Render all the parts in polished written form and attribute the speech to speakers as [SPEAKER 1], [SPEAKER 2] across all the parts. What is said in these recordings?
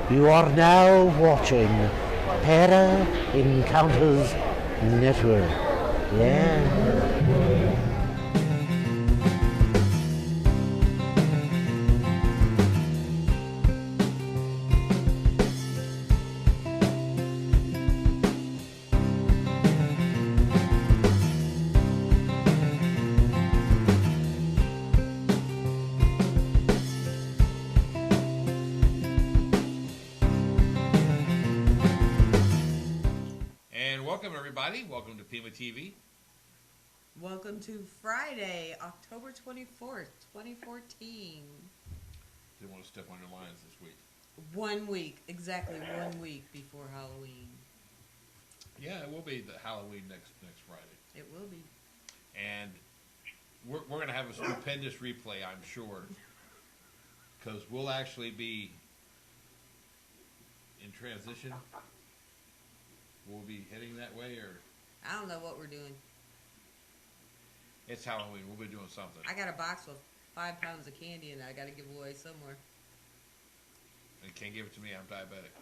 [SPEAKER 1] You are now watching Para Encounters Network. Yeah.
[SPEAKER 2] Welcome to PEMA TV.
[SPEAKER 3] Welcome to Friday, October 24th, 2014.
[SPEAKER 2] Didn't want to step on your lines this week.
[SPEAKER 3] 1 week, exactly 1 week before Halloween.
[SPEAKER 2] Yeah, it will be the Halloween next Friday.
[SPEAKER 3] It will be.
[SPEAKER 2] And we're going to have a stupendous replay, I'm sure. Because we'll actually be in transition. We'll be heading that way, or...
[SPEAKER 3] I don't know what we're doing.
[SPEAKER 2] It's Halloween. We'll be doing something.
[SPEAKER 3] I got a box with 5 pounds of candy and I got to give away somewhere.
[SPEAKER 2] And can't give it to me. I'm diabetic.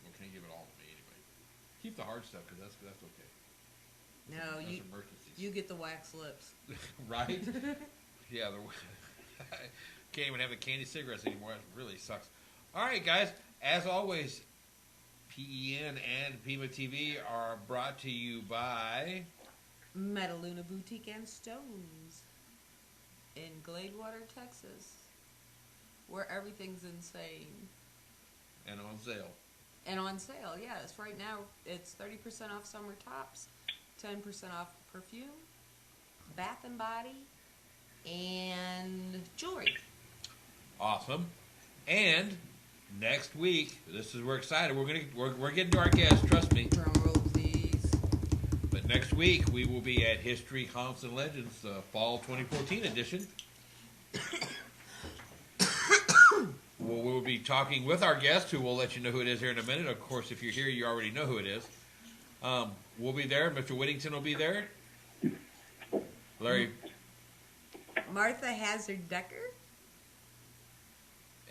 [SPEAKER 2] Well, can't give it all to me anyway. Keep the hard stuff because that's okay.
[SPEAKER 3] No,
[SPEAKER 2] that's emergencies.
[SPEAKER 3] You get the wax lips.
[SPEAKER 2] Right? Yeah. Can't even have the candy cigarettes anymore. It really sucks. All right, guys. As always, PEN and PEMA TV are brought to you by
[SPEAKER 3] Metaluna Boutique and Stones in Gladewater, Texas, where everything's insane.
[SPEAKER 2] And on sale.
[SPEAKER 3] And on sale, yes. Right now, it's 30% off summer tops, 10% off perfume, bath and body, and jewelry.
[SPEAKER 2] Awesome. And next week, we're excited. We're getting to our guests. Trust me.
[SPEAKER 3] Drum roll, please.
[SPEAKER 2] But next week we will be at History, Haunts, and Legends, Fall 2014 edition. We'll be talking with our guest, who we'll let you know who it is here in a minute. Of course, if you're here, you already know who it is. We'll be there. Mr. Whittington will be there. Larry.
[SPEAKER 3] Martha Hazard Decker.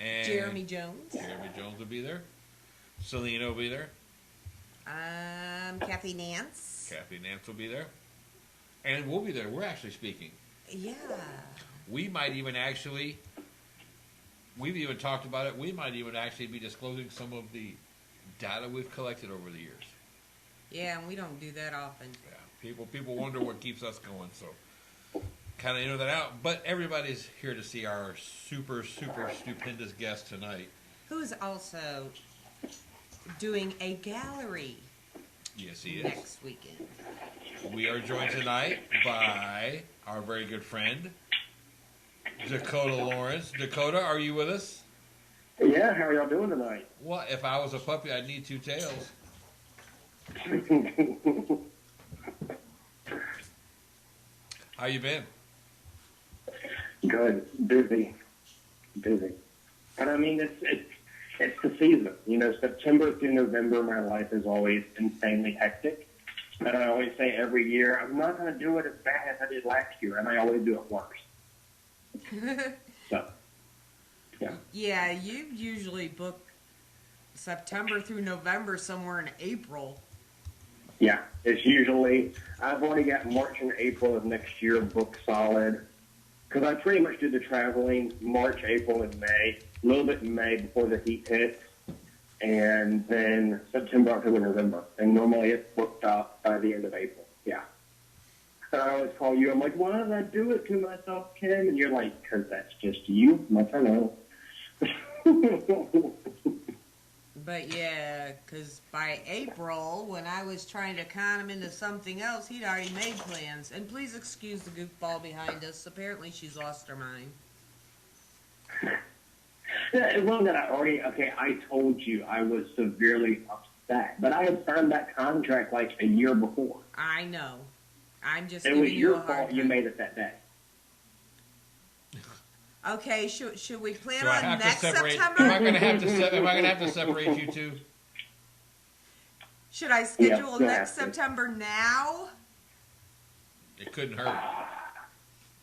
[SPEAKER 2] And
[SPEAKER 3] Jeremy Jones.
[SPEAKER 2] Jeremy Jones will be there. Selena will be there.
[SPEAKER 3] Kathy Nance.
[SPEAKER 2] Kathy Nance will be there. And we'll be there. We're actually speaking.
[SPEAKER 3] Yeah.
[SPEAKER 2] We've even talked about it. We might even actually be disclosing some of the data we've collected over the years.
[SPEAKER 3] Yeah, and we don't do that often.
[SPEAKER 2] Yeah. People wonder what keeps us going, so kind of that out, but everybody's here to see our super stupendous guest tonight,
[SPEAKER 3] who's also doing a gallery.
[SPEAKER 2] Yes, he is.
[SPEAKER 3] Next weekend.
[SPEAKER 2] We are joined tonight by our very good friend Dakota Lawrence. Dakota, are you with us?
[SPEAKER 4] Yeah, how are y'all doing tonight?
[SPEAKER 2] Well, if I was a puppy, I'd need 2 tails. How you been?
[SPEAKER 4] Good, busy. And I mean, it's the season. You know, September through November, my life is always insanely hectic. And I always say every year, I'm not going to do it as bad as I did last year, and I always do it worse. So, yeah.
[SPEAKER 3] Yeah, you usually book September through November somewhere in April.
[SPEAKER 4] Yeah, it's usually, I've only got March and April of next year booked solid. Because I pretty much do the traveling March, April, and May. A little bit in May before the heat hits. And then September, October, November. And normally it's booked up by the end of April. Yeah. And I always call you. I'm like, why did I do it to myself, Kim? And you're like, because that's just you. I'm like, I know.
[SPEAKER 3] But yeah, because by April, when I was trying to con him into something else, he'd already made plans. And please excuse the goofball behind us. Apparently she's lost her mind.
[SPEAKER 4] It wasn't that I told you I was severely upset. But I had signed that contract like a year before.
[SPEAKER 3] I know. I'm just
[SPEAKER 4] it
[SPEAKER 3] giving
[SPEAKER 4] was
[SPEAKER 3] you
[SPEAKER 4] your
[SPEAKER 3] a hard
[SPEAKER 4] fault
[SPEAKER 3] time.
[SPEAKER 4] you made it that day.
[SPEAKER 3] Okay, should we plan
[SPEAKER 2] So I
[SPEAKER 3] on
[SPEAKER 2] have
[SPEAKER 3] next
[SPEAKER 2] to separate.
[SPEAKER 3] September?
[SPEAKER 2] Am I going to have to separate you two?
[SPEAKER 3] Should I schedule
[SPEAKER 4] you'll
[SPEAKER 3] next
[SPEAKER 4] have to.
[SPEAKER 3] September now?
[SPEAKER 2] It couldn't hurt.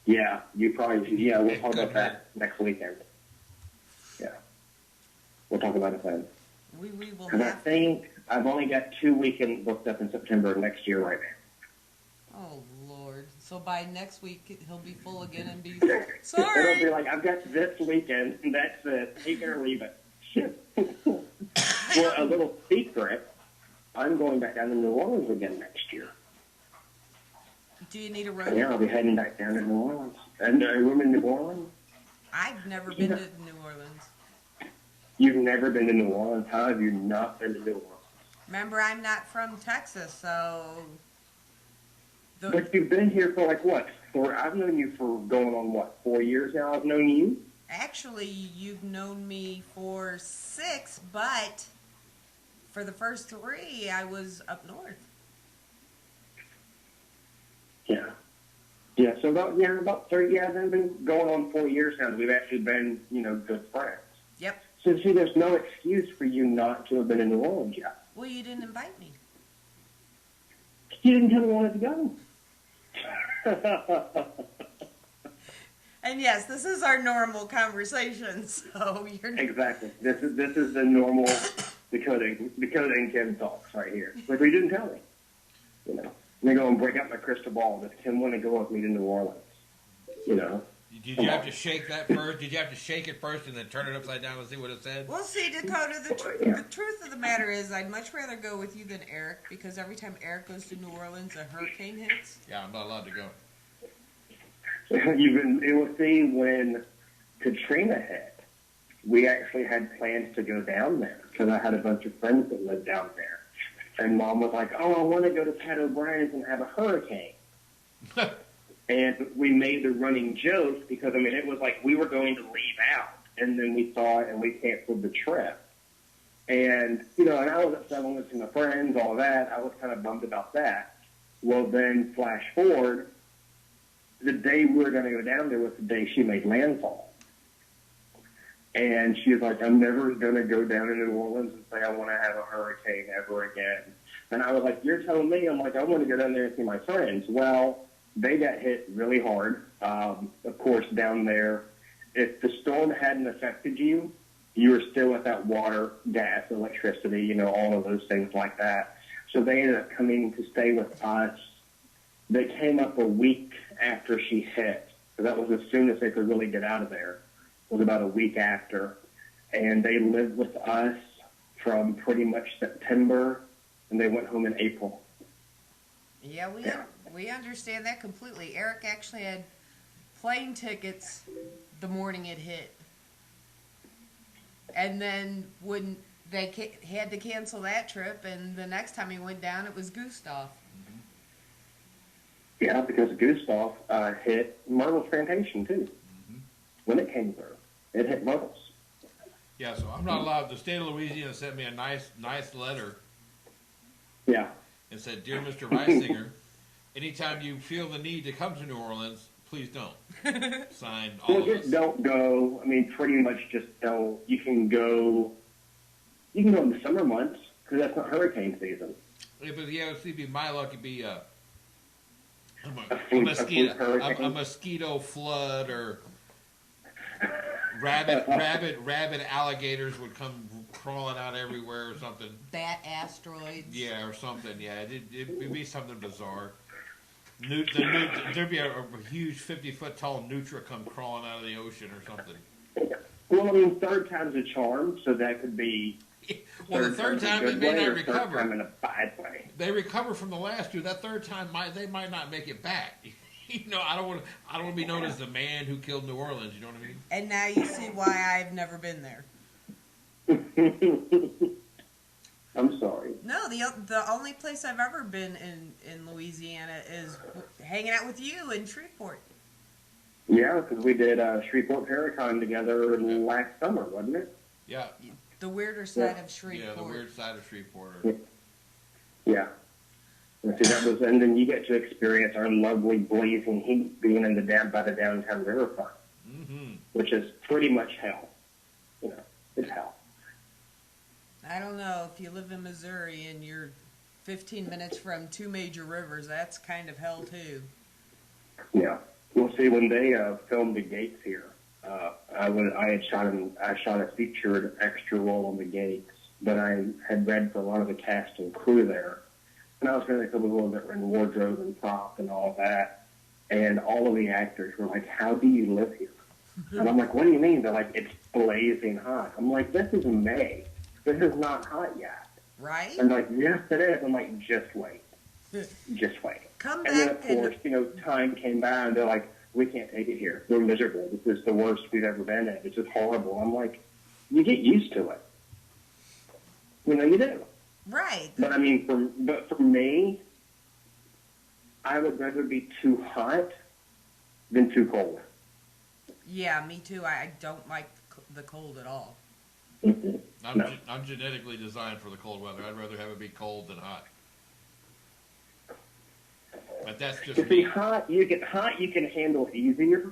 [SPEAKER 4] Yeah, you probably, we'll
[SPEAKER 2] It
[SPEAKER 4] talk
[SPEAKER 2] couldn't
[SPEAKER 4] about that next weekend. Yeah. We'll talk about it then.
[SPEAKER 3] We will
[SPEAKER 4] Because I
[SPEAKER 3] have.
[SPEAKER 4] think I've only got 2 weekends booked up in September of next year right now.
[SPEAKER 3] Oh Lord! So by next week he'll be full again and be
[SPEAKER 4] It'll
[SPEAKER 3] sorry.
[SPEAKER 4] be like, I've got this weekend, and that's it. Take it or leave it. Shit. Well, a little secret, I'm going back down to New Orleans again next year.
[SPEAKER 3] Do you need a road?
[SPEAKER 4] Yeah, I'll be heading back down to New Orleans. And room in New Orleans?
[SPEAKER 3] I've never been to New Orleans.
[SPEAKER 4] You've never been to New Orleans? How have you not been to New Orleans?
[SPEAKER 3] Remember, I'm not from Texas, so.
[SPEAKER 4] But you've been here for like what? I've known you for going on what, 4 years now? I've known you.
[SPEAKER 3] Actually, you've known me for 6, but for the first 3, I was up north.
[SPEAKER 4] Yeah. Yeah. So about 3. Yeah, I've been going on 4 years now. We've actually been, good friends.
[SPEAKER 3] Yep.
[SPEAKER 4] So see, there's no excuse for you not to have been in New Orleans yet.
[SPEAKER 3] Well, you didn't invite me.
[SPEAKER 4] You didn't tell me you wanted to go.
[SPEAKER 3] And yes, this is our normal conversation, so you're
[SPEAKER 4] Exactly. This is the normal Dakota and Kim talks right here. Like, you didn't tell me. I'm gonna go and break out my crystal ball. Does Kim want to go with me to New Orleans?
[SPEAKER 2] Did you have to shake that first? Did you have to shake it first and then turn it upside down and see what it said?
[SPEAKER 3] Well, see, Dakota, the truth of the matter is I'd much rather go with you than Eric, because every time Eric goes to New Orleans, a hurricane hits.
[SPEAKER 2] Yeah, I'm not allowed to go.
[SPEAKER 4] It was see when Katrina hit. We actually had plans to go down there because I had a bunch of friends that lived down there, and Mom was like, "Oh, I want to go to Pat O'Brien's and have a hurricane." And we made the running joke because, it was like we were going to leave out, and then we saw it and we canceled the trip. And, and I was upset with my friends, all that. I was kind of bummed about that. Well, then flash forward, the day we were going to go down there was the day she made landfall. And she was like, I'm never going to go down to New Orleans and say I want to have a hurricane ever again. And I was like, you're telling me? I'm like, I want to go down there and see my friends. Well, they got hit really hard. Of course, down there, if the storm hadn't affected you, you were still without water, gas, electricity, all of those things like that. So they ended up coming to stay with us. They came up a week after she hit. So that was as soon as they could really get out of there. It was about a week after. And they lived with us from pretty much September, and they went home in April.
[SPEAKER 3] Yeah, we understand that completely. Eric actually had plane tickets the morning it hit. And then when they had to cancel that trip, and the next time he went down, it was Gustav.
[SPEAKER 4] Yeah, because Gustav hit Myrtle's plantation, too. When it came through, it hit Myrtle's.
[SPEAKER 2] Yeah, so I'm not allowed. The state of Louisiana sent me a nice letter.
[SPEAKER 4] Yeah.
[SPEAKER 2] And said, Dear Mr. Reisinger, anytime you feel the need to come to New Orleans, please don't. Signed, all of us.
[SPEAKER 4] Don't go. Pretty much just don't. You can go in the summer months, because that's not hurricane season.
[SPEAKER 2] Yeah, but it'd be my luck. It'd be a mosquito flood, or rabid alligators would come crawling out everywhere or something.
[SPEAKER 3] Bat asteroids.
[SPEAKER 2] Yeah, or something. Yeah, it'd be something bizarre. There'd be a huge 50-foot tall nutria come crawling out of the ocean or something.
[SPEAKER 4] Well, third time's a charm, so that could be.
[SPEAKER 2] Well, the third time it may not recover.
[SPEAKER 4] Third time in a bad way.
[SPEAKER 2] They recover from the last two. That third time, they might not make it back. I don't want to be known as the man who killed New Orleans. You know what I mean?
[SPEAKER 3] And now you see why I've never been there.
[SPEAKER 4] I'm sorry.
[SPEAKER 3] No, the only place I've ever been in Louisiana is hanging out with you in Shreveport.
[SPEAKER 4] Yeah, because we did Shreveport Paracon together last summer, wasn't it?
[SPEAKER 2] Yeah.
[SPEAKER 3] The weirder side of Shreveport.
[SPEAKER 2] Yeah, the weird side of Shreveport.
[SPEAKER 4] Yeah. And see, and then you get to experience our lovely blazing heat being in by the downtown riverfront, which is pretty much hell. It's hell.
[SPEAKER 3] I don't know, if you live in Missouri and you're 15 minutes from 2 major rivers, that's kind of hell too.
[SPEAKER 4] Yeah. Well, see, when they filmed The Gates here, I shot a featured extra role on the Gates, but I had read for a lot of the cast and crew there, and I was going to come a little bit in wardrobe and prop and all that, and all of the actors were like, "How do you live here?" And I'm like, "What do you mean?" They're like, "It's blazing hot." I'm like, "This is May. This is not hot yet."
[SPEAKER 3] Right?
[SPEAKER 4] And they're like, "Yes, it is." I'm like, "Just wait. Just wait."
[SPEAKER 3] Come
[SPEAKER 4] And then,
[SPEAKER 3] back
[SPEAKER 4] of course, time came by, and they're like, "We can't take it here. We're miserable. This is the worst we've ever been in. It's just horrible." I'm like, "You get used to it. You do."
[SPEAKER 3] right.
[SPEAKER 4] But I mean, for me, I would rather be too hot than too cold.
[SPEAKER 3] Yeah, me too. I don't like the cold at all.
[SPEAKER 2] I'm genetically designed for the cold weather. I'd rather have it be cold than hot. But that's just
[SPEAKER 4] To be
[SPEAKER 2] me.
[SPEAKER 4] hot, you can handle easier.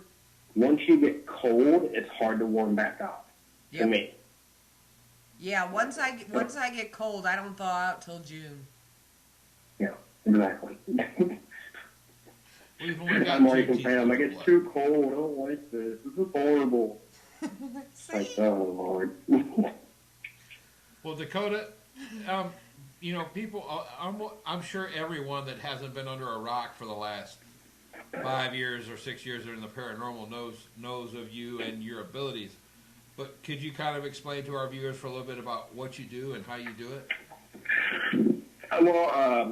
[SPEAKER 4] Once you get cold, it's hard to warm back up. To
[SPEAKER 3] Yep.
[SPEAKER 4] me.
[SPEAKER 3] Yeah, once I get cold, I don't thaw out till June.
[SPEAKER 4] Yeah, exactly.
[SPEAKER 2] We've only got
[SPEAKER 4] I'm already
[SPEAKER 2] 2
[SPEAKER 4] complaining. I'm like,
[SPEAKER 2] teaspoons
[SPEAKER 4] "It's
[SPEAKER 2] left.
[SPEAKER 4] too cold. I don't like this. This is horrible."
[SPEAKER 3] See?
[SPEAKER 4] Like, oh, Lord.
[SPEAKER 2] Well, Dakota, people, I'm sure everyone that hasn't been under a rock for the last 5 years or 6 years in the paranormal knows of you and your abilities. But could you kind of explain to our viewers for a little bit about what you do and how you do it?
[SPEAKER 4] Well,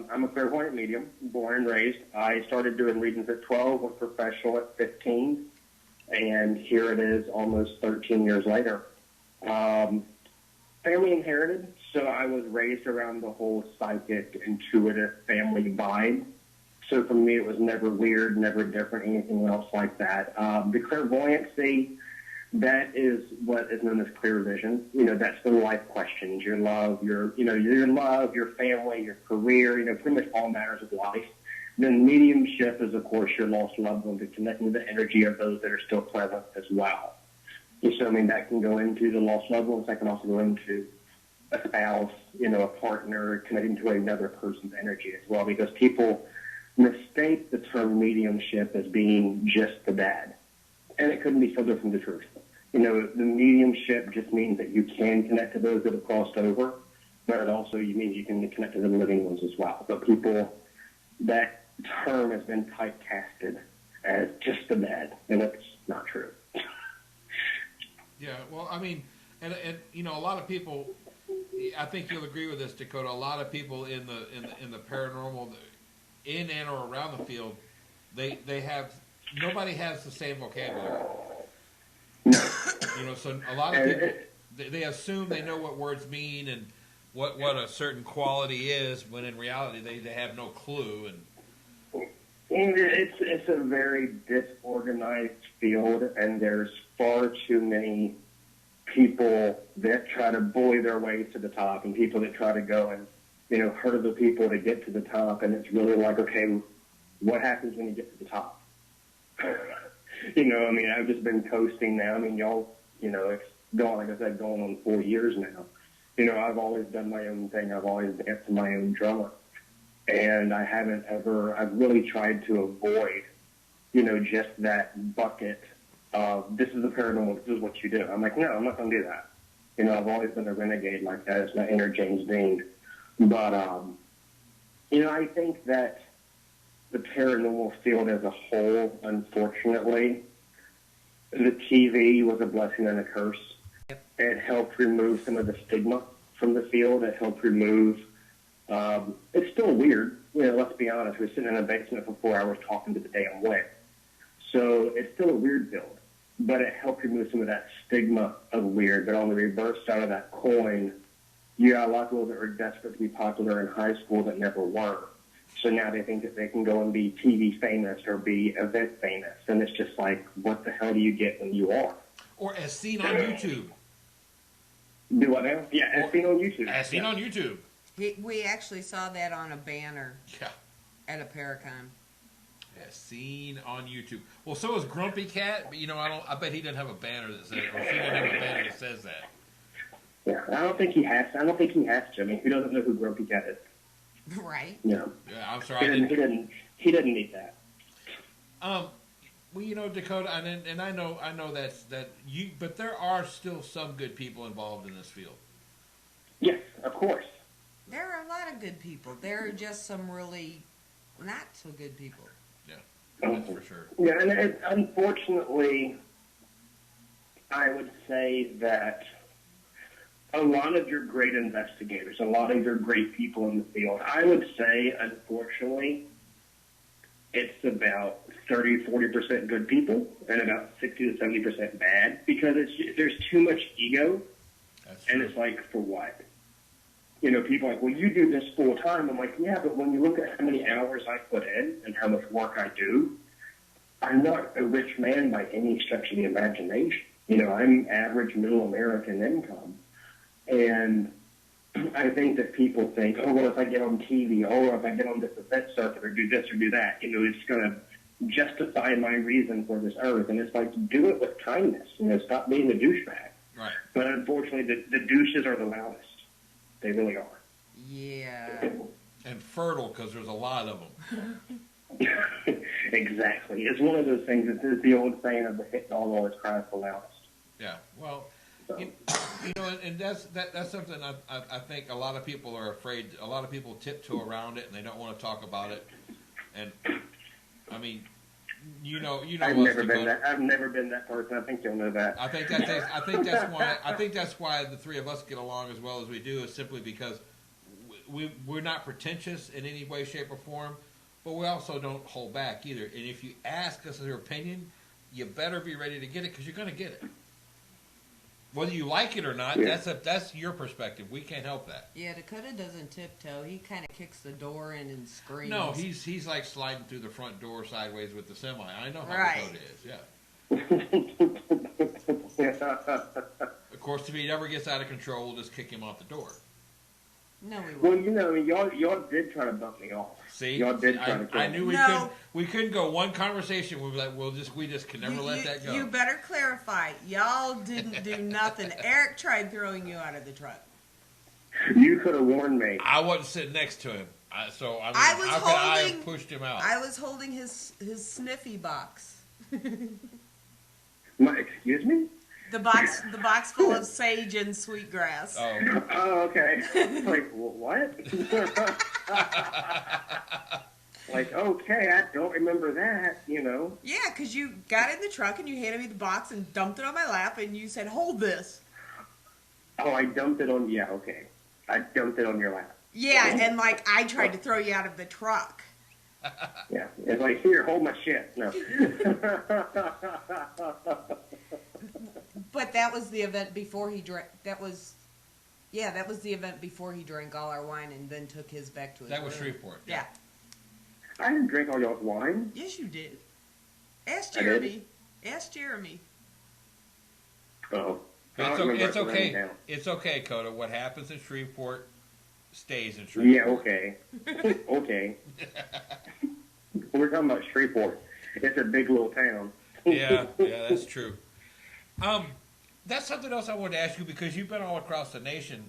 [SPEAKER 4] I'm a clairvoyant medium, born and raised. I started doing readings at 12, went professional at 15, and here it is almost 13 years later. Family inherited, so I was raised around the whole psychic, intuitive family vibe. So for me, it was never weird, never different, anything else like that. The clairvoyancy, that is what is known as clear vision. That's the life questions, your love, your family, your career, pretty much all matters of life. Then mediumship is, of course, your lost loved ones, and connecting with the energy of those that are still present as well. So, that can go into the lost loved ones. That can also go into a spouse, a partner, connecting to another person's energy as well, because people mistake the term mediumship as being just the dead. And it couldn't be further from the truth. The mediumship just means that you can connect to those that have crossed over, but it also means you can connect to the living ones as well. But that term has been typecasted as just the dead, and it's not true.
[SPEAKER 2] Yeah, well, and a lot of people, I think you'll agree with this, Dakota. A lot of people in the paranormal, in and or around the field, nobody has the same vocabulary. So a lot of people, they assume they know what words mean and what a certain quality is, when in reality they have no clue. And
[SPEAKER 4] it's a very disorganized field, and there's far too many people that try to bully their way to the top, and people that try to go and hurt the people to get to the top. And it's really like, okay, what happens when you get to the top? I've just been coasting now. Y'all, it's going, like I said, going on 4 years now. I've always done my own thing. I've always danced to my own drummer. And I've really tried to avoid, just that bucket of, this is the paranormal, this is what you do. I'm like, no, I'm not going to do that. I've always been a renegade like that. It's my inner James Dean. But, I think that the paranormal field as a whole, unfortunately, the TV was a blessing and a curse.
[SPEAKER 3] Yep.
[SPEAKER 4] It helped remove some of the stigma from the field. It helped remove, it's still weird. Let's be honest. We're sitting in a basement for 4 hours talking to the damn wind. So it's still a weird field, but it helped remove some of that stigma of weird. But on the reverse side of that coin, you got a lot of people that were desperate to be popular in high school that never were. So now they think that they can go and be TV famous or be event famous. And it's just like, what the hell do you get when you are?
[SPEAKER 2] or as seen on YouTube.
[SPEAKER 4] Do what now? Yeah, as seen on YouTube.
[SPEAKER 2] As seen on YouTube.
[SPEAKER 3] We actually saw that on a banner
[SPEAKER 2] Yeah.
[SPEAKER 3] at a Paracon.
[SPEAKER 2] As seen on YouTube. Well, so is Grumpy Cat, but I bet he doesn't have a banner that says, or she doesn't have a banner that says that.
[SPEAKER 4] Yeah, I don't think he has to. I mean, who doesn't know who Grumpy Cat is?
[SPEAKER 3] Right.
[SPEAKER 4] You know,
[SPEAKER 2] Yeah, I'm sorry.
[SPEAKER 4] he doesn't need that.
[SPEAKER 2] Well, you know, Dakota, and I know that you, but there are still some good people involved in this field.
[SPEAKER 4] Yes, of course.
[SPEAKER 3] There are a lot of good people. There are just some really not so good people.
[SPEAKER 2] Yeah, that's for sure.
[SPEAKER 4] Yeah, and unfortunately, I would say that a lot of your great investigators, a lot of your great people in the field, I would say, unfortunately, it's about 30-40% good people and about 60 to 70% bad, because there's too much ego.
[SPEAKER 2] That's true.
[SPEAKER 4] And it's like, for what? You know, people are like, well, you do this full time. I'm like, yeah, but when you look at how many hours I put in and how much work I do, I'm not a rich man by any stretch of the imagination. You know, I'm average middle American income. And I think that people think, oh, well, if I get on TV, or if I get on this event circuit, or do this or do that, you know, it's going to justify my reason for this earth. And it's like, do it with kindness. You know, stop being a douchebag.
[SPEAKER 2] Right.
[SPEAKER 4] But unfortunately, the douches are the loudest. They really are.
[SPEAKER 3] Yeah.
[SPEAKER 2] And fertile, because there's a lot of them.
[SPEAKER 4] Exactly. It's one of those things. It's the old saying of the hit dog always cries the loudest.
[SPEAKER 2] Yeah. Well,
[SPEAKER 4] So.
[SPEAKER 2] you know, and that's something I think a lot of people are afraid. A lot of people tiptoe around it, and they don't want to talk about it. And I mean, you know.
[SPEAKER 4] I've never been that. I've never been that person. I think you'll know that.
[SPEAKER 2] I think that's why the three of us get along as well as we do, is simply because we're not pretentious in any way, shape, or form, but we also don't hold back either. And if you ask us your opinion, you better be ready to get it, because you're going to get it. Whether you like it or not,
[SPEAKER 4] Yeah.
[SPEAKER 2] that's your perspective. We can't help that.
[SPEAKER 3] Yeah, Dakota doesn't tiptoe. He kind of kicks the door in and screams.
[SPEAKER 2] No, he's like sliding through the front door sideways with the semi. I know how
[SPEAKER 3] Right.
[SPEAKER 2] Dakota is. Yeah. Of course, if he ever gets out of control, we'll just kick him out the door.
[SPEAKER 3] No, we
[SPEAKER 4] Well,
[SPEAKER 3] won't.
[SPEAKER 4] you know, y'all did try to bump me off.
[SPEAKER 2] See,
[SPEAKER 4] Y'all did try to kill
[SPEAKER 2] I
[SPEAKER 4] me.
[SPEAKER 2] knew
[SPEAKER 3] No.
[SPEAKER 2] we couldn't go one conversation. We were like, we just can never let that go.
[SPEAKER 3] You better clarify. Y'all didn't do nothing. Eric tried throwing you out of the truck.
[SPEAKER 4] You could have warned me.
[SPEAKER 2] I wasn't sitting next to him, so I mean,
[SPEAKER 3] I was
[SPEAKER 2] how could I
[SPEAKER 3] holding-
[SPEAKER 2] have pushed him out?
[SPEAKER 3] I was holding his sniffy box.
[SPEAKER 4] Excuse me?
[SPEAKER 3] The box full of sage and sweetgrass.
[SPEAKER 2] Oh,
[SPEAKER 4] Oh, okay. Like, what? Like, okay, I don't remember that, you know.
[SPEAKER 3] Yeah, because you got in the truck and you handed me the box and dumped it on my lap and you said, hold this.
[SPEAKER 4] Oh, I dumped it on, yeah, okay. I dumped it on your lap.
[SPEAKER 3] Yeah, and like I tried to throw you out of the truck.
[SPEAKER 4] Yeah, it's like, here, hold my shit. No.
[SPEAKER 3] But that was the event before he drank. That was the event before he drank all our wine and then took his back to his
[SPEAKER 2] that was
[SPEAKER 3] room.
[SPEAKER 2] Shreveport.
[SPEAKER 3] Yeah.
[SPEAKER 4] I didn't drink all y'all's wine.
[SPEAKER 3] Yes, you did. Ask
[SPEAKER 4] I did?
[SPEAKER 3] Jeremy. Ask Jeremy.
[SPEAKER 4] Oh.
[SPEAKER 2] It's okay. It's okay, Coda. What happens in Shreveport stays in Shreveport.
[SPEAKER 4] Yeah, okay. Okay. We're talking about Shreveport. It's a big little town.
[SPEAKER 2] Yeah, that's true. That's something else I wanted to ask you, because you've been all across the nation.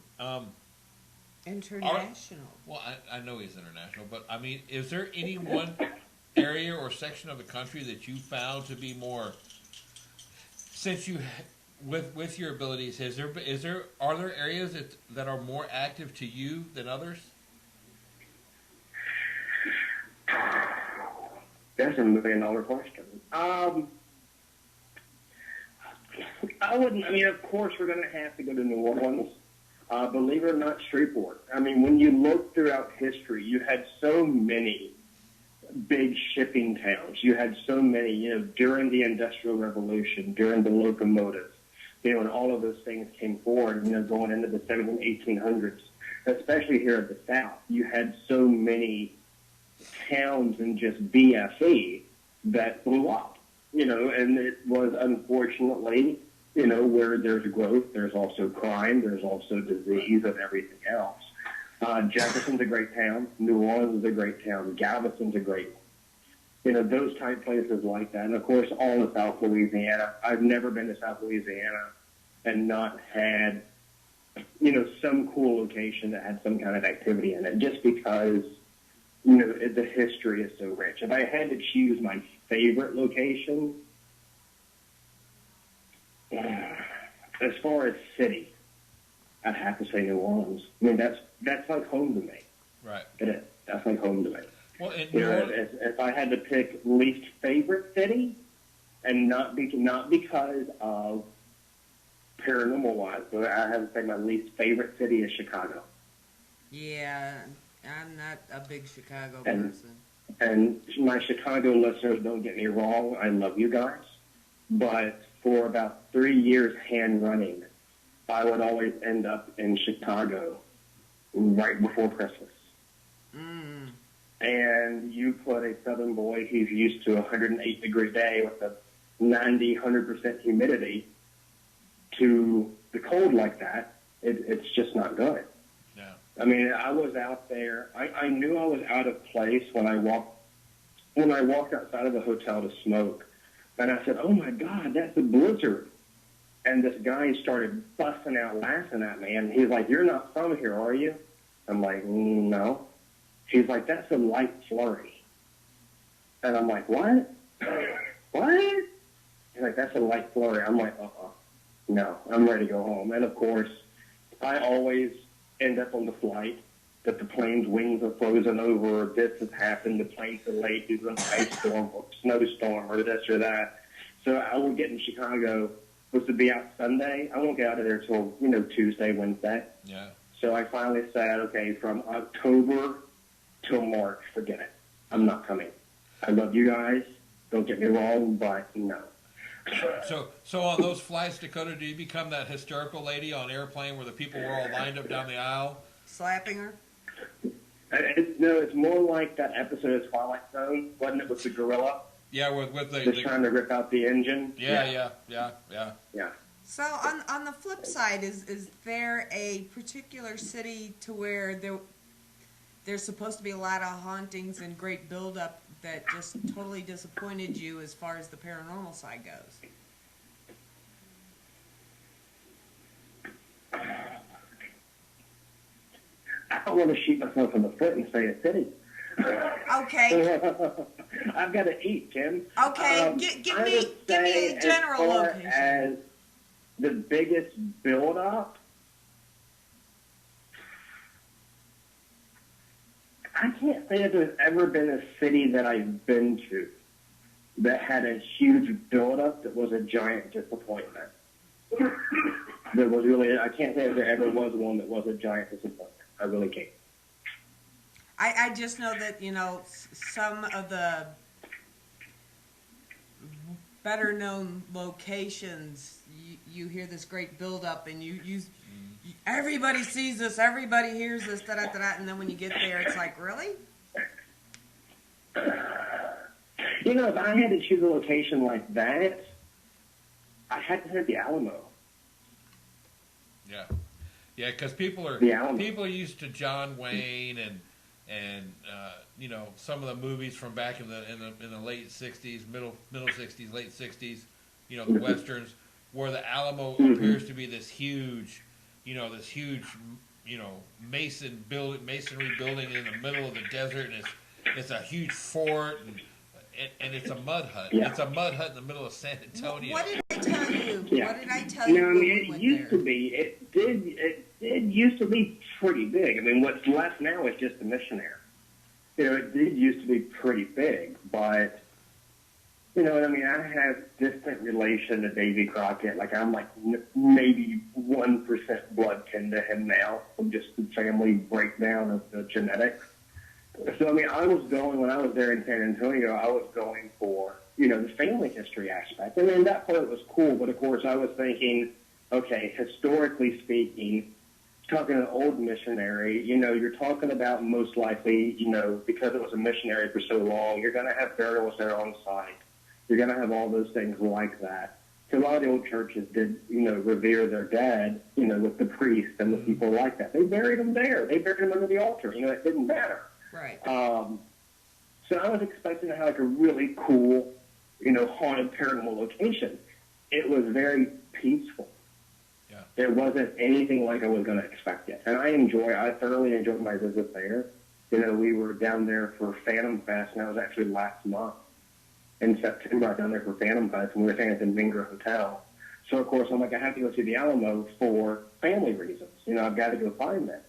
[SPEAKER 3] International.
[SPEAKER 2] Well, I know he's international, but I mean, is there any one area or section of the country that you found to be more, since you, with your abilities, are there areas that are more active to you than others?
[SPEAKER 4] That's $1 million question. I mean, of course, we're going to have to go to New Orleans. Believe it or not, Shreveport. I mean, when you look throughout history, you had so many big shipping towns. You had so many, you know, during the Industrial Revolution, during the locomotive, you know, and all of those things came forward, you know, going into the 1800s, especially here at the South. You had so many towns and just BFE that blew up, you know, and it was unfortunately, you know, where there's growth, there's also crime, there's also disease and everything else. Jefferson's a great town. New Orleans is a great town. Galveston's a great one. You know, those type places like that. And, of course, all of South Louisiana. I've never been to South Louisiana and not had, you know, some cool location that had some kind of activity in it, just because the history is so rich. If I had to choose my favorite location, as far as city, I'd have to say New Orleans. I mean, that's like home to me.
[SPEAKER 2] Right.
[SPEAKER 4] It is. That's like home to me.
[SPEAKER 2] Well, in
[SPEAKER 4] If I had to pick least favorite city, and not because of paranormal wise, but I have to say my least favorite city is Chicago.
[SPEAKER 3] Yeah, I'm not a big Chicago
[SPEAKER 4] And-
[SPEAKER 3] person.
[SPEAKER 4] And my Chicago listeners, don't get me wrong, I love you guys. But for about 3 years hand running, I would always end up in Chicago right before Christmas.
[SPEAKER 3] Mm.
[SPEAKER 4] And you put a southern boy who's used to a 108-degree day with a 90, 100% humidity to the cold like that, it's just not good.
[SPEAKER 2] Yeah.
[SPEAKER 4] I mean, I was out there. I knew I was out of place when I walked outside of the hotel to smoke. And I said, "Oh, my God, that's a blizzard." And this guy started busting out laughing at me. And he's like, "You're not from here, are you?" I'm like, "No." He's like, "That's a light flurry." And I'm like, "What?" "What?" He's like, "That's a light flurry." I'm like, "No, I'm ready to go home." And, of course, I always end up on the flight that the plane's wings are frozen over, or this has happened, the plane's delayed due to an ice storm or snowstorm or this or that. So I will get in Chicago, supposed to be out Sunday. I won't get out of there till, Tuesday, Wednesday.
[SPEAKER 2] Yeah.
[SPEAKER 4] So I finally said, okay, from October till March, forget it. I'm not coming. I love you guys. Don't get me wrong, but no.
[SPEAKER 2] So on those flights, Dakota, do you become that hysterical lady on airplane where the people were all lined up down the aisle?
[SPEAKER 3] Slapping her?
[SPEAKER 4] It's more like that episode of Twilight Zone, wasn't it, with the gorilla?
[SPEAKER 2] Yeah, with
[SPEAKER 4] Just trying to rip out the engine.
[SPEAKER 2] Yeah.
[SPEAKER 3] So on the flip side, is there a particular city to where there's supposed to be a lot of hauntings and great buildup that just totally disappointed you as far as the paranormal side goes?
[SPEAKER 4] I don't want to shoot myself in the foot and say a city.
[SPEAKER 3] Okay.
[SPEAKER 4] I've got to eat, Kim.
[SPEAKER 3] Okay, give me a general location.
[SPEAKER 4] As the biggest build-up, I can't say that there's ever been a city that I've been to that had a huge build-up that was a giant disappointment. There was really, I can't say that there ever was one that was a giant disappointment. I really can't.
[SPEAKER 3] I just know that, some of the better known locations, you hear this great buildup and everybody sees this, everybody hears this, da-da-da-da, and then when you get there, it's like, really?
[SPEAKER 4] If I had to choose a location like that, I had to hit the Alamo.
[SPEAKER 2] Yeah, because people are used to John Wayne and some of the movies from back in the late '60s, middle '60s, late '60s, the westerns, where the Alamo appears to be this huge, masonry building in the middle of the desert, and it's a huge fort, and it's a mud hut.
[SPEAKER 4] Yeah.
[SPEAKER 2] It's a mud hut in the middle of San Antonio.
[SPEAKER 3] What did I tell you?
[SPEAKER 4] Yeah.
[SPEAKER 3] What did I tell you?
[SPEAKER 4] It used to be. It used to be pretty big. I mean, what's left now is just a missionary. It did used to be pretty big, but I have distant relation to Davy Crockett. Like, I'm like maybe 1% blood kin to him now from just the family breakdown of the genetics. So, when I was there in San Antonio, I was going for, the family history aspect. I mean, that part was cool, but of course I was thinking, okay, historically speaking, talking an old missionary, you're talking about most likely, because it was a missionary for so long, you're going to have burials there on site. You're going to have all those things like that. So a lot of the old churches did, revere their dead, with the priest and the people like that. They buried them there. They buried them under the altar. It didn't matter.
[SPEAKER 3] Right.
[SPEAKER 4] So I was expecting to have like a really cool, haunted paranormal location. It was very peaceful.
[SPEAKER 2] Yeah.
[SPEAKER 4] It wasn't anything like I was going to expect it. And I thoroughly enjoyed my visit there. We were down there for Phantom Fest, and that was actually last month. In September, I was down there for Phantom Fest, and we were staying at the Mingra Hotel. So, of course, I'm like, I have to go see the Alamo for family reasons. I've got to go find that.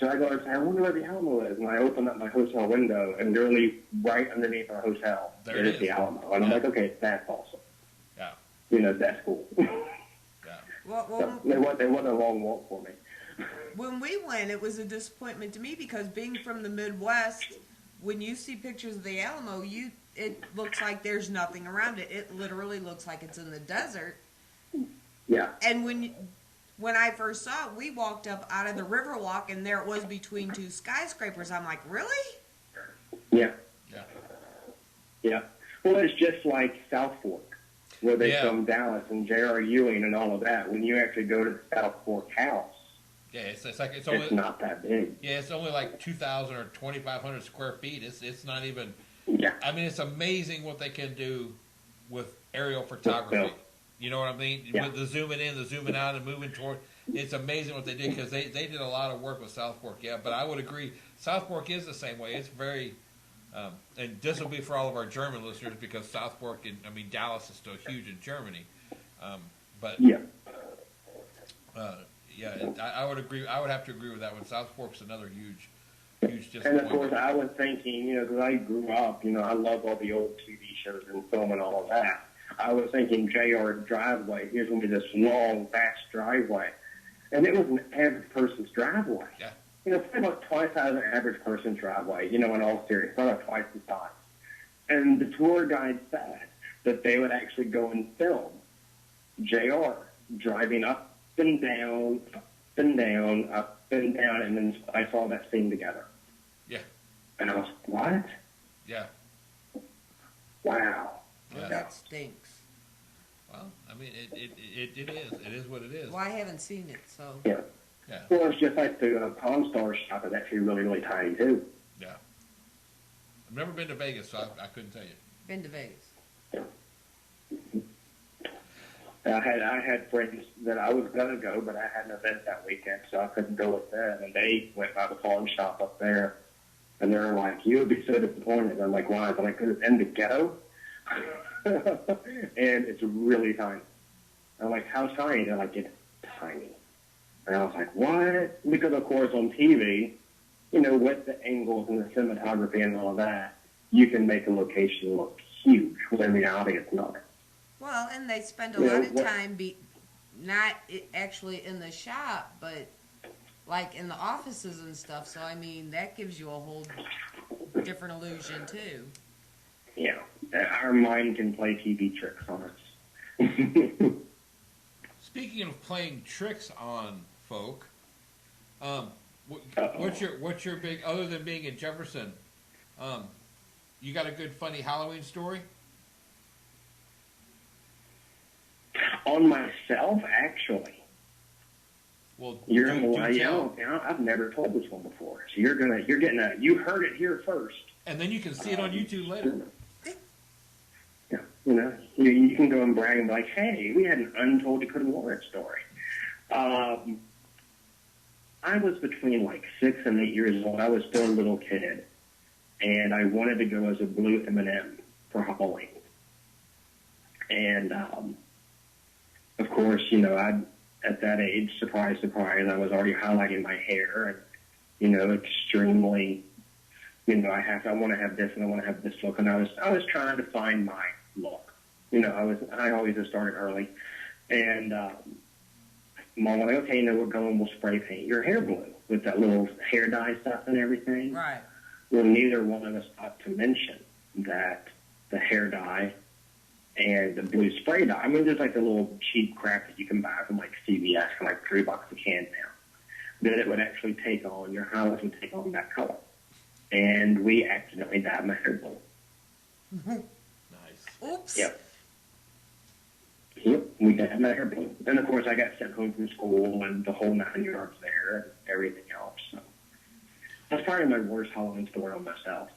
[SPEAKER 4] So I go and say, I wonder where the Alamo is. And I open up my hotel window, and literally right underneath our hotel is the Alamo. And I'm like, okay, that's awesome.
[SPEAKER 2] Yeah.
[SPEAKER 4] That's cool.
[SPEAKER 2] Yeah.
[SPEAKER 3] Well,
[SPEAKER 4] It wasn't a long walk for me.
[SPEAKER 3] when we went, it was a disappointment to me because being from the Midwest, when you see pictures of the Alamo, it looks like there's nothing around it. It literally looks like it's in the desert.
[SPEAKER 4] Yeah.
[SPEAKER 3] And when I first saw it, we walked up out of the Riverwalk, and there it was between two skyscrapers. I'm like, really?
[SPEAKER 4] Yeah.
[SPEAKER 2] Yeah.
[SPEAKER 4] Yeah. Well, it's just like South Fork, where they film Dallas and J.R. Ewing and all of that. When you actually go to the South Fork house,
[SPEAKER 2] it's only
[SPEAKER 4] not that big.
[SPEAKER 2] Yeah, it's only like 2,000 or 2,500 square feet. It's not even.
[SPEAKER 4] Yeah.
[SPEAKER 2] I mean, it's amazing what they can do with aerial photography. You know what I mean?
[SPEAKER 4] Yeah.
[SPEAKER 2] With the zooming in, the zooming out, and moving toward. It's amazing what they did because they did a lot of work with South Fork. Yeah, but I would agree. South Fork is the same way. It's very. And this will be for all of our German listeners because South Fork, Dallas is still huge in Germany. But
[SPEAKER 4] yeah.
[SPEAKER 2] I would agree. I would have to agree with that one. South Fork's another huge disappointment.
[SPEAKER 4] And of course, I was thinking, because I grew up, I love all the old TV shows and film and all of that. I was thinking JR driveway. Here's going to be this long, vast driveway, and it was an average person's driveway.
[SPEAKER 2] Yeah.
[SPEAKER 4] Pretty much twice as an average person's driveway. In all seriousness, not twice the size. And the tour guide said that they would actually go and film JR driving up and down, up and down, up and down, and then I saw that scene together.
[SPEAKER 2] Yeah.
[SPEAKER 4] And I was, what?
[SPEAKER 2] Yeah.
[SPEAKER 4] Wow.
[SPEAKER 2] Yeah.
[SPEAKER 3] That stinks.
[SPEAKER 2] Well, it is. It is what it is.
[SPEAKER 3] Well, I haven't seen it, so.
[SPEAKER 4] Yeah.
[SPEAKER 2] Yeah.
[SPEAKER 4] Well, it's just like the Pawn Star shop is actually really, really tiny, too.
[SPEAKER 2] Yeah. I've never been to Vegas, so I couldn't tell you.
[SPEAKER 3] Been to Vegas.
[SPEAKER 4] I had friends that I was going to go, but I had an event that weekend, so I couldn't go with them. And they went by the pawn shop up there, and they're like, you would be so disappointed. I'm like, why? I'm like, because it's in the ghetto, and it's really tiny. I'm like, how tiny? They're like, it's tiny. And I was like, what? Because, of course, on TV, with the angles and the cinematography and all of that, you can make a location look huge, when in reality it's not.
[SPEAKER 3] Well, and they spend a lot of time not actually in the shop, but like in the offices and stuff. So, that gives you a whole different illusion, too.
[SPEAKER 4] Yeah. Our mind can play TV tricks on us.
[SPEAKER 2] Speaking of playing tricks on folk, what's your big, other than being in Jefferson, you got a good funny Halloween story?
[SPEAKER 4] On myself, actually.
[SPEAKER 2] Well,
[SPEAKER 4] I've never told this one before, so you heard it here first.
[SPEAKER 2] And then you can see it on YouTube later.
[SPEAKER 4] Yeah, you can go and brag and be like, hey, we had an untold Dakota Lawrence story. I was between 6 and 8 years old. I was still a little kid, and I wanted to go as a blue M&M for Halloween. And of course, at that age, surprise, surprise, I was already highlighting my hair and, extremely, I want to have this and I want to have this look. And I was trying to find my look. I always have started early. And Mom was like, okay, we'll spray paint your hair blue with that little hair dye stuff and everything.
[SPEAKER 3] Right.
[SPEAKER 4] Well, neither one of us thought to mention that the hair dye and the blue spray dye, there's the little cheap crap that you can buy from CVS for $3 a can now, that it would actually take on, your highlights would take on that color. And we accidentally dyed my hair blue.
[SPEAKER 2] Nice.
[SPEAKER 3] Oops.
[SPEAKER 4] Yep, we dyed my hair blue. Then, of course, I got sent home from school and the whole 9 yards there and everything else. So that's probably my worst Halloween story on myself.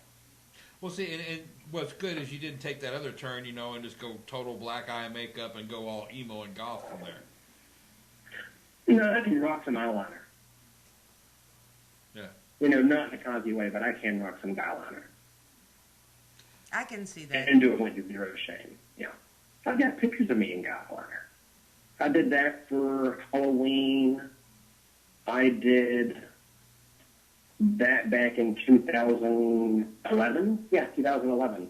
[SPEAKER 2] Well, see, and what's good is you didn't take that other turn, and just go total black eye makeup and go all emo and goth from there.
[SPEAKER 4] No, I can rock some eyeliner.
[SPEAKER 2] Yeah.
[SPEAKER 4] Not in a cocky way, but I can rock some eyeliner.
[SPEAKER 3] I can see that.
[SPEAKER 4] And do it with zero shame. Yeah. I've got pictures of me in eyeliner. I did that for Halloween. I did that back in 2011. Yeah, 2011.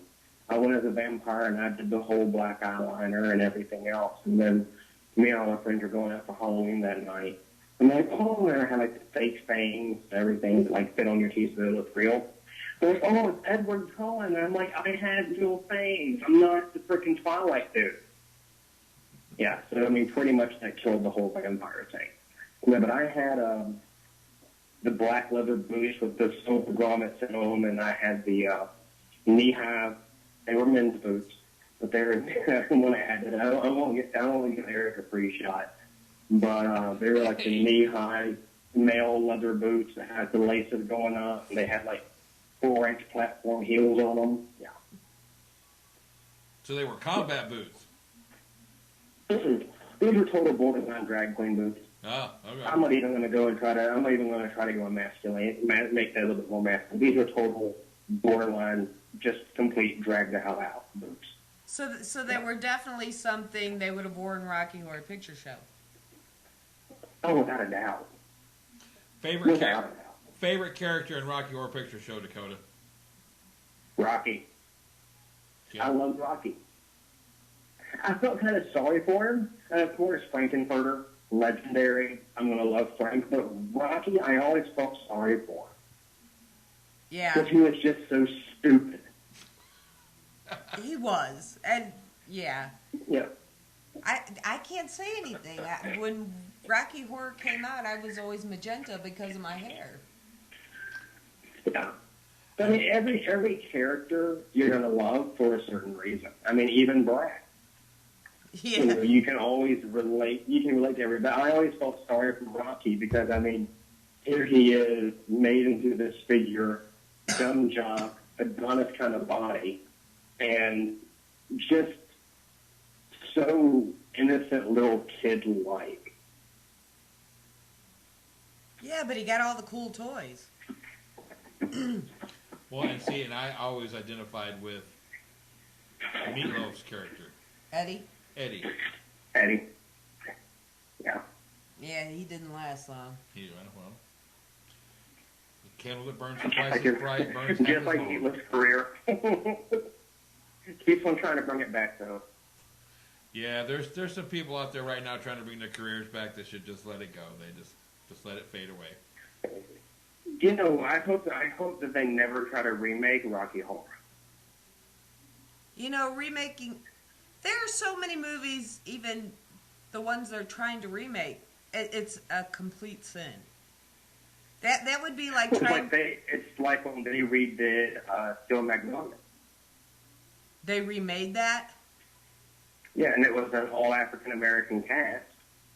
[SPEAKER 4] I went as a vampire and I did the whole black eyeliner and everything else. And then me and all my friends were going out for Halloween that night. I'm like, oh, and I had like the fake fangs and everything that like fit on your teeth so they look real. They're like, oh, it's Edward Cullen. And I'm like, I had real fangs. I'm not the freaking Twilight dude. Yeah, so I mean, pretty much that killed the whole vampire thing. Yeah, but I had the black leather boots with the silver grommets in them, and I had the knee-high. They were men's boots, but they were when I had it. I don't want to get Eric a free shot, but they were like the knee-high male leather boots that had the laces going up, and they had like 4-inch platform heels on them. Yeah.
[SPEAKER 2] So they were combat boots.
[SPEAKER 4] These were total borderline drag queen boots.
[SPEAKER 2] Oh, okay.
[SPEAKER 4] I'm not even going to go emasculate, make that a little bit more masculine. These are total borderline, just complete drag the hell out boots.
[SPEAKER 3] So they were definitely something they would have worn Rocky Horror Picture Show.
[SPEAKER 4] Oh, without a doubt.
[SPEAKER 2] Favorite character in Rocky Horror Picture Show, Dakota?
[SPEAKER 4] Rocky.
[SPEAKER 2] Yeah.
[SPEAKER 4] I love Rocky. I felt kind of sorry for him. And of course, Frankenfurter, legendary. I'm going to love Frank. But Rocky, I always felt sorry for him.
[SPEAKER 3] Yeah.
[SPEAKER 4] Because he was just so stupid.
[SPEAKER 3] He was. And, yeah.
[SPEAKER 4] Yeah.
[SPEAKER 3] I can't say anything. When Rocky Horror came out, I was always magenta because of my hair.
[SPEAKER 4] Yeah. I mean, every character you're going to love for a certain reason. I mean, even Brad.
[SPEAKER 3] Yeah.
[SPEAKER 4] You can always relate. You can relate to everybody. I always felt sorry for Rocky because, I mean, here he is, made into this figure, dumb jock, Adonis kind of body, and just so innocent little kid-like.
[SPEAKER 3] Yeah, but he got all the cool toys.
[SPEAKER 2] Well, and I always identified with Meatloaf's character.
[SPEAKER 3] Eddie?
[SPEAKER 2] Eddie.
[SPEAKER 4] Yeah.
[SPEAKER 3] Yeah, he didn't last long.
[SPEAKER 2] Well, the candle that burns twice as bright burns half
[SPEAKER 4] just
[SPEAKER 2] as
[SPEAKER 4] like
[SPEAKER 2] long.
[SPEAKER 4] Meatloaf's career. Keeps on trying to bring it back, though.
[SPEAKER 2] Yeah, there's some people out there right now trying to bring their careers back that should just let it go. They just let it fade away.
[SPEAKER 4] I hope that they never try to remake Rocky Horror.
[SPEAKER 3] Remaking. There are so many movies, even the ones they're trying to remake. It's a complete sin. That would be like trying.
[SPEAKER 4] It's like when they redid Steel Magnolia.
[SPEAKER 3] They remade that.
[SPEAKER 4] Yeah, and it was an all African American cast.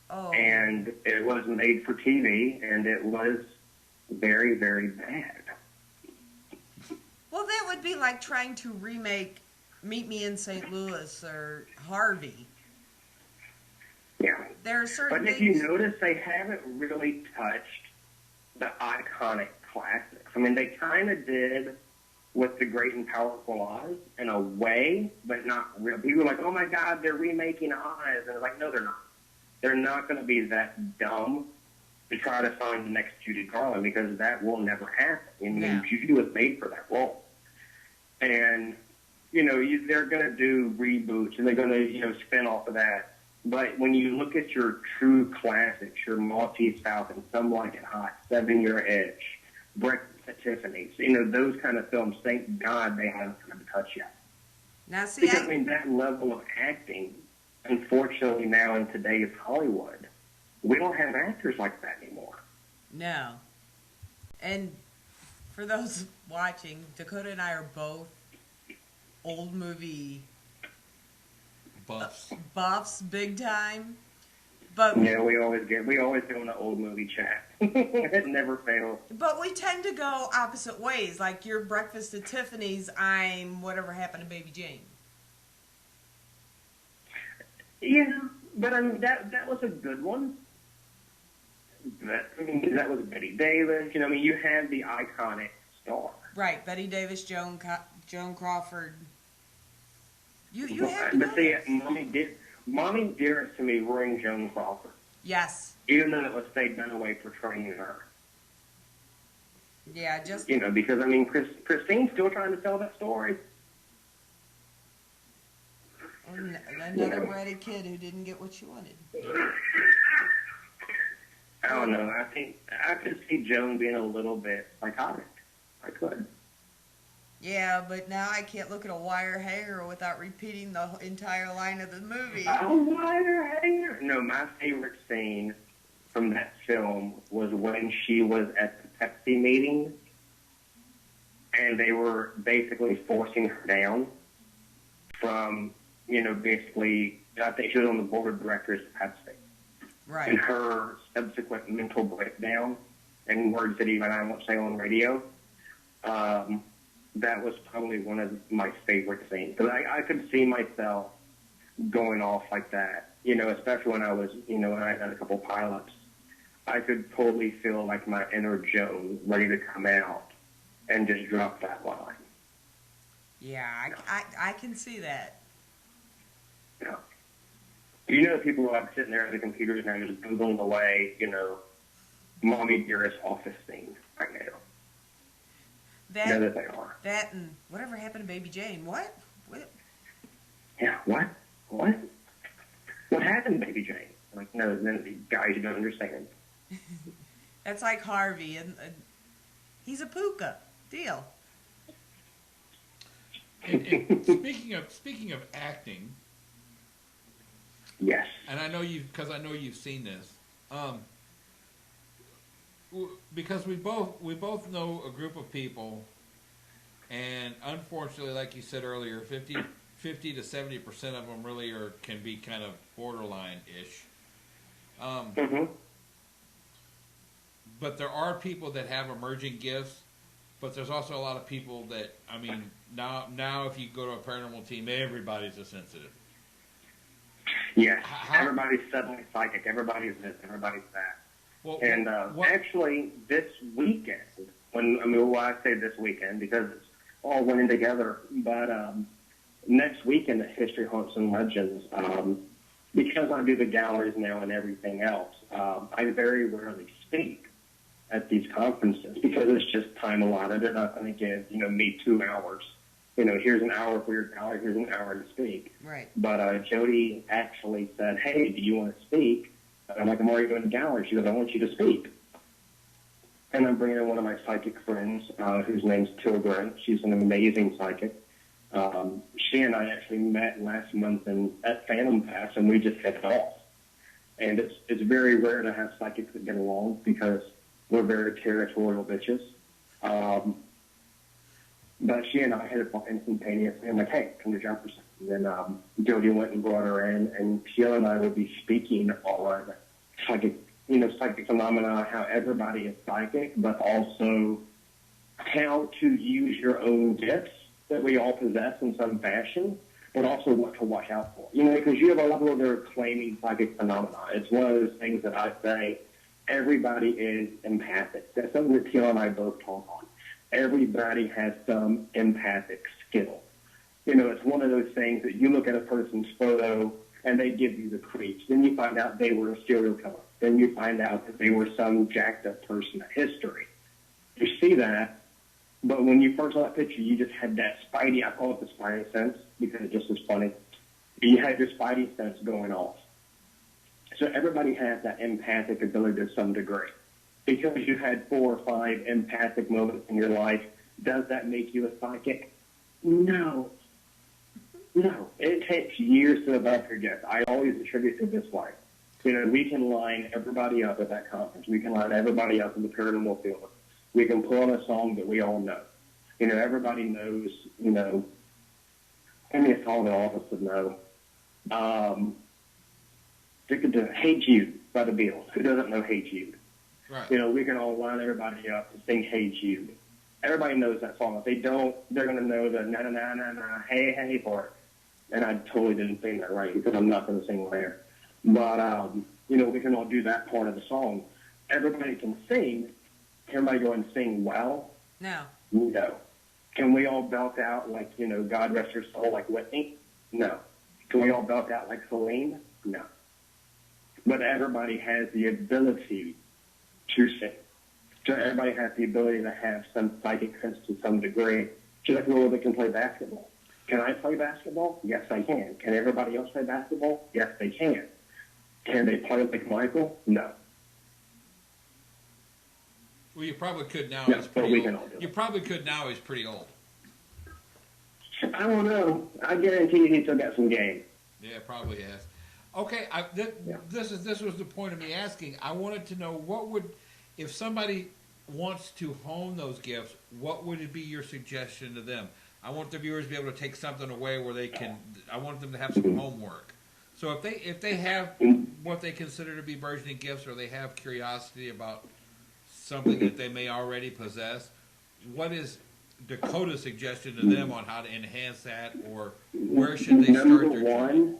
[SPEAKER 3] Oh.
[SPEAKER 4] And it was made for TV, and it was very, very bad.
[SPEAKER 3] Well, that would be like trying to remake Meet Me in St. Louis or Harvey.
[SPEAKER 4] Yeah.
[SPEAKER 3] There are certain
[SPEAKER 4] But if you notice, they haven't really touched the iconic classics. I mean, they kind of did with The Great and Powerful Oz in a way, but not really. People were like, oh my God, they're remaking Oz. And it's like, no, they're not. They're not going to be that dumb to try to find the next Judy Garland because that will never happen. I mean,
[SPEAKER 3] Yeah.
[SPEAKER 4] Judy was made for that role. And, they're going to do reboots and they're going to, spin off of that. But when you look at your true classics, your Maltese Falcon, Some Like It Hot, 7 Year Itch, Breakfast at Tiffany's, those kind of films, thank God they haven't come to touch yet.
[SPEAKER 3] Now, see,
[SPEAKER 4] Because, that level of acting, unfortunately now in today's Hollywood, we don't have actors like that anymore.
[SPEAKER 3] No. And for those watching, Dakota and I are both old movie buffs big time. But
[SPEAKER 4] yeah, we always go on an old movie chat. It never fails.
[SPEAKER 3] But we tend to go opposite ways. Like your Breakfast at Tiffany's, I'm Whatever Happened to Baby Jane.
[SPEAKER 4] Yeah, but I mean that was a good one. that was Betty Davis. You know, I mean, you had the iconic star.
[SPEAKER 3] Right, Betty Davis, Joan Crawford. You have to
[SPEAKER 4] But
[SPEAKER 3] know
[SPEAKER 4] see,
[SPEAKER 3] this.
[SPEAKER 4] Mommy Dearest to me rang Joan Crawford.
[SPEAKER 3] Yes.
[SPEAKER 4] Even though it was Faye Dunaway portraying her.
[SPEAKER 3] Yeah, just...
[SPEAKER 4] You know, because, I mean, Christine's still trying to tell that story.
[SPEAKER 3] Another bratty kid who didn't get what she wanted.
[SPEAKER 4] I don't know. I think I could see Joan being a little bit psychotic. I could.
[SPEAKER 3] Yeah, but now I can't look at a wire hanger without repeating the entire line of the movie.
[SPEAKER 4] A wire hanger? No, my favorite scene from that film was when she was at the Pepsi meeting and they were basically forcing her down from, you know, basically, I think she was on the board of directors of Pepsi.
[SPEAKER 3] Right.
[SPEAKER 4] And her subsequent mental breakdown and words that even I won't say on radio, that was probably one of my favorite scenes. Because I could see myself going off like that, you know, especially when I was, you know, when I had a couple pileups. I could totally feel like my inner Joan ready to come out and just drop that line.
[SPEAKER 3] Yeah, I can see that.
[SPEAKER 4] Yeah. You know, people who are sitting there at the computers now just Googling away, you know, Mommy Dearest office scene right now.
[SPEAKER 3] That,
[SPEAKER 4] know that they are.
[SPEAKER 3] That and whatever happened to Baby Jane? What?
[SPEAKER 4] Yeah, what? What happened to Baby Jane? Like, no, then the guys you don't understand.
[SPEAKER 3] That's like Harvey, and he's a puka. Deal.
[SPEAKER 2] And speaking of acting,
[SPEAKER 4] yes,
[SPEAKER 2] and I know you've seen this, because we both know a group of people, and unfortunately, like you said earlier, 50 to 70% of them really can be kind of borderline-ish. But there are people that have emerging gifts. But there's also a lot of people that, I mean, now if you go to a paranormal team, everybody's a sensitive.
[SPEAKER 4] Yes, everybody's suddenly psychic. Everybody's this, everybody's that.
[SPEAKER 2] Well,
[SPEAKER 4] and actually, this weekend, I say this weekend because it's all running together, but next weekend at History, Haunts, and Legends, because I do the galleries now and everything else, I very rarely speak at these conferences because it's just time allotted. They're not going to give, you know, me 2 hours. You know, here's an hour for your gallery, here's an hour to speak.
[SPEAKER 3] Right.
[SPEAKER 4] But Jody actually said, hey, do you want to speak? And I'm like, I'm already doing the gallery. She goes, I want you to speak. And I'm bringing in one of my psychic friends, whose name's Tilgren. She's an amazing psychic. She and I actually met last month at Phantom Pass, and we just hit it off. And it's very rare to have psychics that get along because we're very territorial bitches. But she and I hit it off instantaneously. I'm like, hey, come to Jefferson. And then Jody went and brought her in, and Sheila and I will be speaking on psychic phenomena, how everybody is psychic, but also how to use your own gifts that we all possess in some fashion, but also what to watch out for. You know, because you have a lot of people that are claiming psychic phenomena. It's one of those things that I say, everybody is empathic. That's something that Teal and I both talk on. Everybody has some empathic skill. You know, it's one of those things that you look at a person's photo and they give you the creeps. Then you find out they were a serial killer. Then you find out that they were some jacked up person of history. You see that, but when you first saw that picture, you just had that spidey, I call it the spidey sense because it just was funny. You had your spidey sense going off. So everybody has that empathic ability to some degree. Because you had 4 or 5 empathic moments in your life, does that make you a psychic? No. No. It takes years to develop your gift. I always attribute it this way. You know, we can line everybody up at that conference. We can line everybody up in the paranormal field. We can pull on a song that we all know. You know, everybody knows, you know, I mean, it's all the office would know. Hey Jude by the Beatles. Who doesn't know Hey Jude?
[SPEAKER 2] Right.
[SPEAKER 4] You know, we can all line everybody up to sing Hey Jude. Everybody knows that song. If they don't, they're going to know the na-na-na-na-na, hey part. And I totally didn't sing that right because I'm not going to sing there. But, you know, we can all do that part of the song. everybody can sing. Can everybody go and sing well?
[SPEAKER 3] No.
[SPEAKER 4] No. Can we all belt out like, God rest her soul, like Whitney? No. Can we all belt out like Celine? No. But everybody has the ability to sing. So everybody has the ability to have some psychic sense to some degree. Just like people that can play basketball. Can I play basketball? Yes, I can. Can everybody else play basketball? Yes, they can. Can they play like Michael? No.
[SPEAKER 2] Well, you probably could now.
[SPEAKER 4] Yes,
[SPEAKER 2] He's
[SPEAKER 4] but
[SPEAKER 2] pretty
[SPEAKER 4] we
[SPEAKER 2] old.
[SPEAKER 4] can all do it.
[SPEAKER 2] You probably could now. He's pretty old.
[SPEAKER 4] I don't know. I guarantee you he still got some game.
[SPEAKER 2] Yeah, probably has. Okay, this was the point of me asking. I wanted to know if somebody wants to hone those gifts, what would it be your suggestion to them? I want the viewers to be able to take something away where they can. I want them to have some homework. So if they have what they consider to be burgeoning gifts, or they have curiosity about something that they may already possess, what is Dakota's suggestion to them on how to enhance that, or where should they start their journey?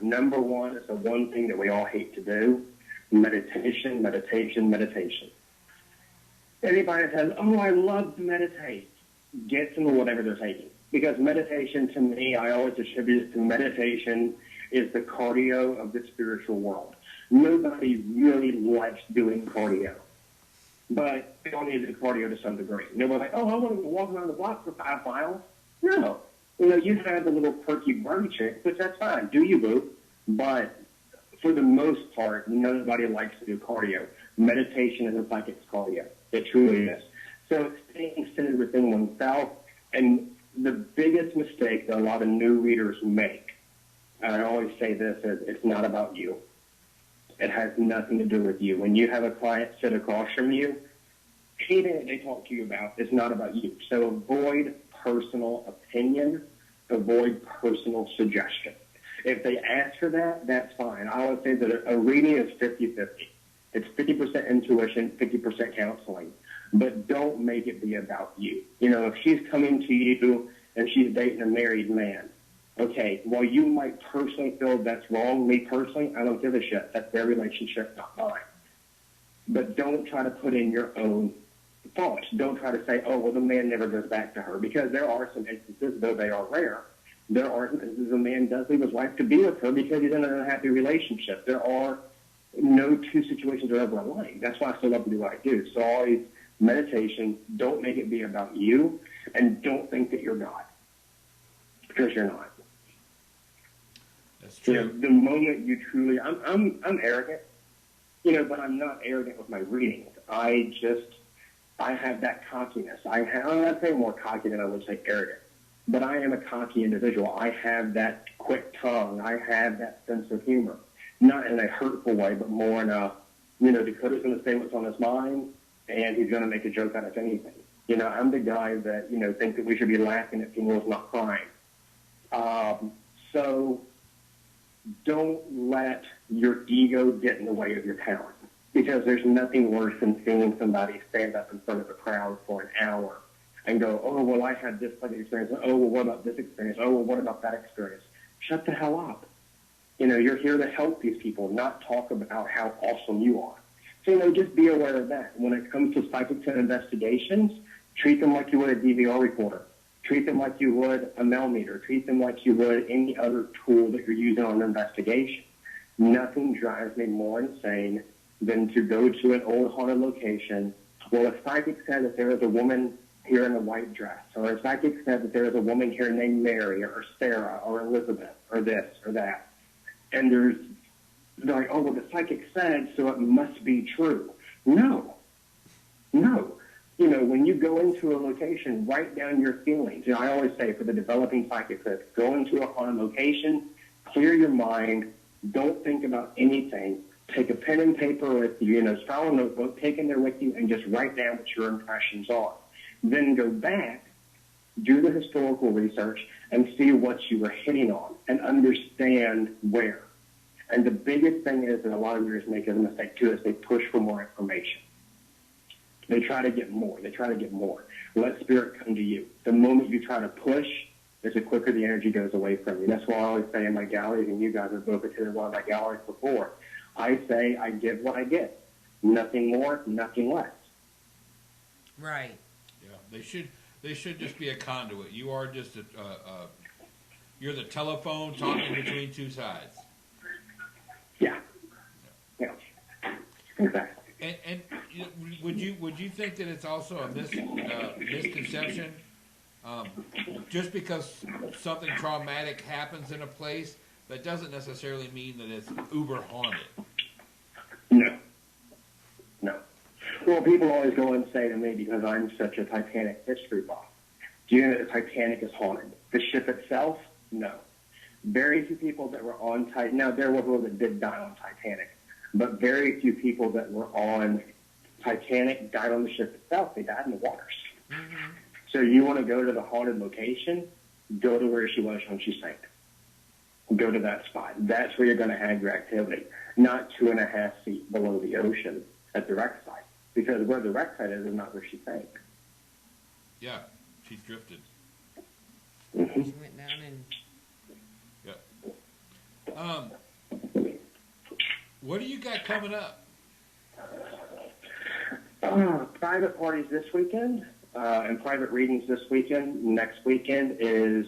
[SPEAKER 4] Number one is the one thing that we all hate to do: meditation, meditation, meditation. Anybody that says, "Oh, I love to meditate," gets into whatever they're taking. Because meditation, to me, I always attribute it to meditation is the cardio of the spiritual world. Nobody really likes doing cardio. But we all need to do cardio to some degree. Nobody's like, "Oh, I want to walk around the block for 5 miles." No. You have the little perky bird chick, which that's fine. Do you, boo? But for the most part, nobody likes to do cardio. Meditation is a psychic's cardio. It truly is. So it's staying centered within oneself. And the biggest mistake that a lot of new readers make, and I always say this, is it's not about you. It has nothing to do with you. When you have a client sit across from you, anything that they talk to you about is not about you. So avoid personal opinion, avoid personal suggestion. If they ask for that, that's fine. I would say that a reading is 50-50. It's 50% intuition, 50% counseling. But don't make it be about you. If she's coming to you and she's dating a married man, okay, while you might personally feel that's wrong, me personally, I don't give a shit. That's their relationship, not mine. But don't try to put in your own thoughts. Don't try to say, "Oh, well, the man never goes back to her," because there are some instances, though they are rare, there are instances a man does leave his wife to be with her because he's in an unhappy relationship. There are no two situations are ever alike. That's why I still love to do what I do. So always meditation, don't make it be about you, and don't think that you're God, because you're not.
[SPEAKER 2] That's true.
[SPEAKER 4] The moment you truly, I'm arrogant, but I'm not arrogant with my readings. I have that cockiness. I'm not saying more cocky than I would say arrogant, but I am a cocky individual. I have that quick tongue. I have that sense of humor, not in a hurtful way, but more in a, Dakota's going to say what's on his mind, and he's going to make a joke out of anything. I'm the guy that, thinks that we should be laughing at funerals, not crying. So don't let your ego get in the way of your talent, because there's nothing worse than seeing somebody stand up in front of a crowd for an hour and go, "Oh, well, I had this type of experience. Oh, well, what about this experience? Oh, well, what about that experience?" Shut the hell up. You're here to help these people, not talk about how awesome you are. So, just be aware of that. When it comes to psychics and investigations, treat them like you would a DVR recorder. Treat them like you would a mail meter. Treat them like you would any other tool that you're using on an investigation. Nothing drives me more insane than to go to an old haunted location. Well, a psychic said that there is a woman here in a white dress, or a psychic said that there is a woman here named Mary or Sarah or Elizabeth or this or that. And they're like, "Oh, well, the psychic said, so it must be true." No. When you go into a location, write down your feelings. I always say for the developing psychics, go into a haunted location, clear your mind, don't think about anything. Take a pen and paper with you, style a notebook, take in there with you, and just write down what your impressions are. Then go back, do the historical research, and see what you were hitting on, and understand where. And the biggest thing is that a lot of readers make a mistake too, is they push for more information. They try to get more. Let spirit come to you. The moment you try to push, is the quicker the energy goes away from you. That's why I always say in my galleries, and you guys have both attended one of my galleries before, I say I give what I get. Nothing more, nothing less.
[SPEAKER 3] Right.
[SPEAKER 2] Yeah, they should just be a conduit. You are just you're the telephone talking between two sides.
[SPEAKER 4] Yeah. Yeah. Exactly.
[SPEAKER 2] And would you think that it's also a misconception? Just because something traumatic happens in a place, that doesn't necessarily mean that it's uber haunted.
[SPEAKER 4] No. No. Well, people always go and say to me, because I'm such a Titanic history buff, do you know that the Titanic is haunted? The ship itself? No. Very few people that were on Titanic. Now, there were people that did die on Titanic, but very few people that were on Titanic died on the ship itself. They died in the waters.
[SPEAKER 3] Mm-hmm.
[SPEAKER 4] So you want to go to the haunted location, go to where she was when she sank. Go to that spot. That's where you're going to have your activity, not 2.5 feet below the ocean at the wreck site, because where the wreck site is not where she sank.
[SPEAKER 2] Yeah, she drifted.
[SPEAKER 4] Mm-hmm.
[SPEAKER 3] She went down and...
[SPEAKER 2] What do you got coming up?
[SPEAKER 4] Private parties this weekend and private readings this weekend. Next weekend is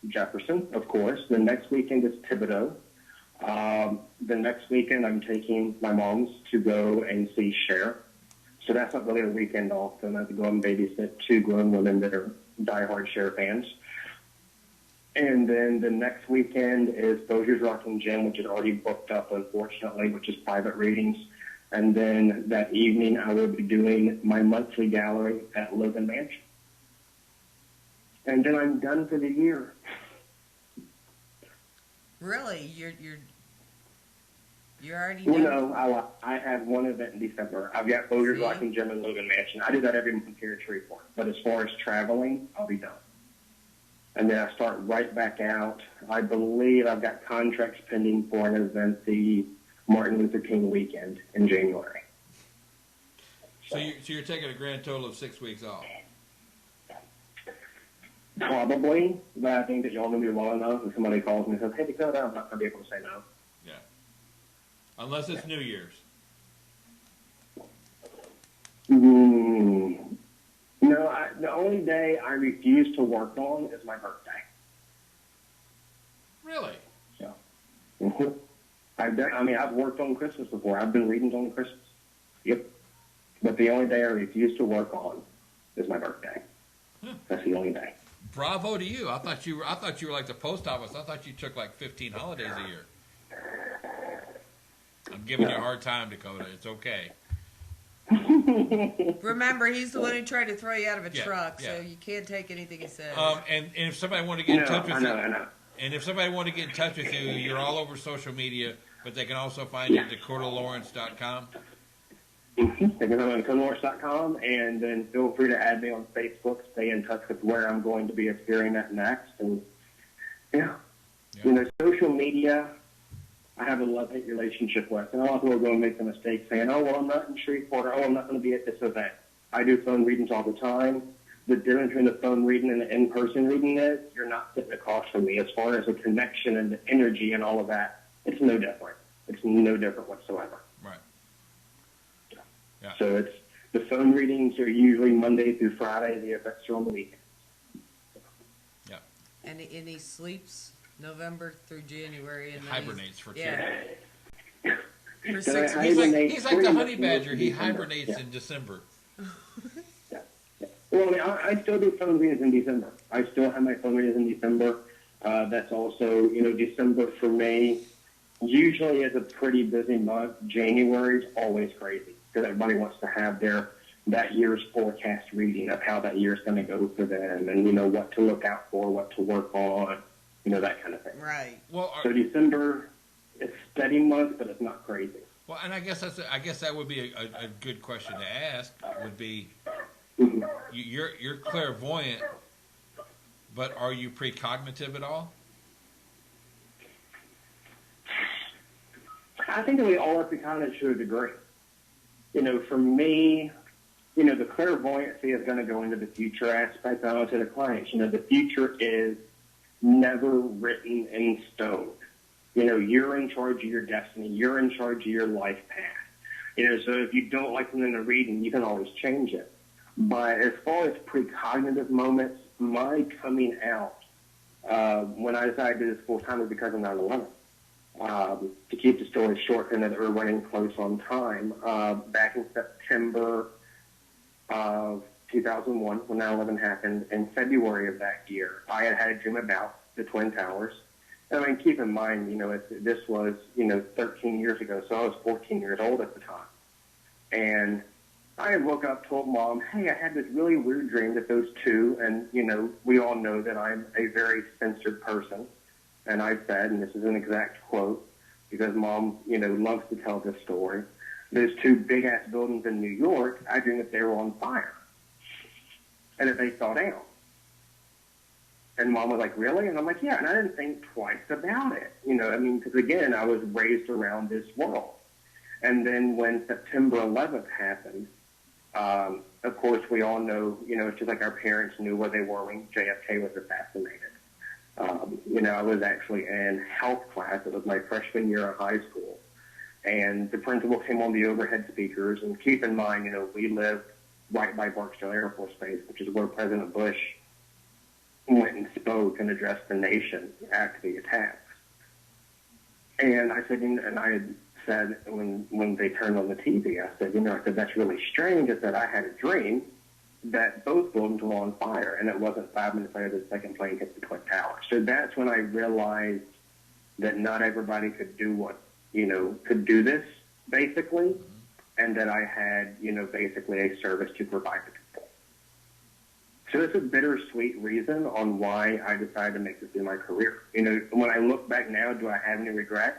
[SPEAKER 4] Jefferson, of course. The next weekend is Thibodeau. The next weekend I'm taking my moms to go and see Cher. So that's not really a weekend off. I'm going to have to go and babysit 2 grown women that are diehard Cher fans. And then the next weekend is Bozier's Rocking Gym, which is already booked up, unfortunately, which is private readings. And then that evening, I will be doing my monthly gallery at Logan Mansion. And then I'm done for the year.
[SPEAKER 3] Really? You're already
[SPEAKER 4] Well,
[SPEAKER 3] done?
[SPEAKER 4] no, I have one event in December. I've got Bozier's
[SPEAKER 3] See?
[SPEAKER 4] Rocking Gym and Logan Mansion. I do that every month here at Shreveport. But as far as traveling, I'll be done. And then I start right back out. I believe I've got contracts pending for an event the Martin Luther King weekend in January.
[SPEAKER 2] So you're taking a grand total of 6 weeks off?
[SPEAKER 4] Probably, but I think that y'all know me well enough. If somebody calls me and says, hey, Dakota, I'm not going to be able to say no.
[SPEAKER 2] Yeah. Unless it's New Year's.
[SPEAKER 4] No, the only day I refuse to work on is my birthday.
[SPEAKER 2] Really?
[SPEAKER 4] So, I've worked on Christmas before. I've been readings on Christmas. Yep. But the only day I refuse to work on is my birthday.
[SPEAKER 2] Huh.
[SPEAKER 4] That's the only day.
[SPEAKER 2] Bravo to you. I thought you were like the post office. I thought you took like 15 holidays a year. I'm giving you a hard time, Dakota. It's okay.
[SPEAKER 3] Remember, he's the one who tried to throw you out of a
[SPEAKER 2] Yeah,
[SPEAKER 3] truck,
[SPEAKER 2] yeah.
[SPEAKER 3] so you can't take anything he says.
[SPEAKER 2] And if somebody wanted to get in touch with
[SPEAKER 4] I
[SPEAKER 2] you,
[SPEAKER 4] know.
[SPEAKER 2] and if somebody wanted to get in touch with you, you're all over social media, but they can also find you at DakotaLawrence.com.
[SPEAKER 4] They can go on DakotaLawrence.com, and then feel free to add me on Facebook. Stay in touch with where I'm going to be appearing at next. And social media, I have a love-hate relationship with. And a lot of people go and make the mistake saying, oh, well, I'm not in Shreveport, or oh, I'm not going to be at this event. I do phone readings all the time. The difference between the phone reading and the in-person reading is you're not sitting across from me. As far as the connection and the energy and all of that, it's no different. It's no different whatsoever.
[SPEAKER 2] Right. Yeah.
[SPEAKER 4] So the phone readings are usually Monday through Friday. The events are on the weekend.
[SPEAKER 2] Yeah.
[SPEAKER 3] And he sleeps November through January. And then
[SPEAKER 2] Hibernates for 2
[SPEAKER 3] yeah. For
[SPEAKER 4] So
[SPEAKER 3] 6
[SPEAKER 4] I
[SPEAKER 3] weeks.
[SPEAKER 2] He's like the
[SPEAKER 4] pretty
[SPEAKER 2] honey
[SPEAKER 4] much
[SPEAKER 2] badger. He
[SPEAKER 4] December.
[SPEAKER 2] hibernates
[SPEAKER 4] Yeah.
[SPEAKER 2] in December.
[SPEAKER 4] Well, I still do phone readings in December. I still have my phone readings in December. That's also, December for me usually is a pretty busy month. January is always crazy because everybody wants to have that year's forecast reading of how that year is going to go for them and, what to look out for, what to work on, that kind of thing.
[SPEAKER 3] Right.
[SPEAKER 2] Well,
[SPEAKER 4] So December, it's a steady month, but it's not crazy.
[SPEAKER 2] well, and I guess that would be a good question to ask. Would be
[SPEAKER 4] Mm-hmm.
[SPEAKER 2] you're clairvoyant, but are you precognitive at all?
[SPEAKER 4] I think that we all are precognitive to a degree. For me, the clairvoyancy is going to go into the future aspect of to the clients. The future is never written in stone. You're in charge of your destiny. You're in charge of your life path. So if you don't like something to read, you can always change it. But as far as precognitive moments, my coming out, when I decided to do this full time was because of 9/11. To keep the story short and that we're running close on time, back in September of 2001, when 9/11 happened, in February of that year, I had a dream about the Twin Towers. And I mean, keep in mind, this was, 13 years ago, so I was 14 years old at the time. And I woke up, told Mom, hey, I had this really weird dream that those two, and, we all know that I'm a very censored person. And I said, and this is an exact quote, because Mom, loves to tell this story, those two big-ass buildings in New York, I dreamed that they were on fire. And that they fell down. And Mom was like, really? And I'm like, yeah. And I didn't think twice about it. Because again, I was raised around this world. And then when September 11th happened, of course, we all know, it's just like our parents knew where they were when JFK was assassinated. I was actually in health class. It was my freshman year of high school. And the principal came on the overhead speakers. And keep in mind, we lived right by Barksdale Air Force Base, which is where President Bush went and spoke and addressed the nation after the attacks. And I said, and I had said when they turned on the TV, I said, that's really strange. I said, I had a dream that both buildings were on fire, and it wasn't 5 minutes later the second plane hit the Twin Towers. So that's when I realized that not everybody could do could do this, basically, and that I had, basically a service to provide to people. So it's a bittersweet reason on why I decided to make this be my career. When I look back now, do I have any regrets?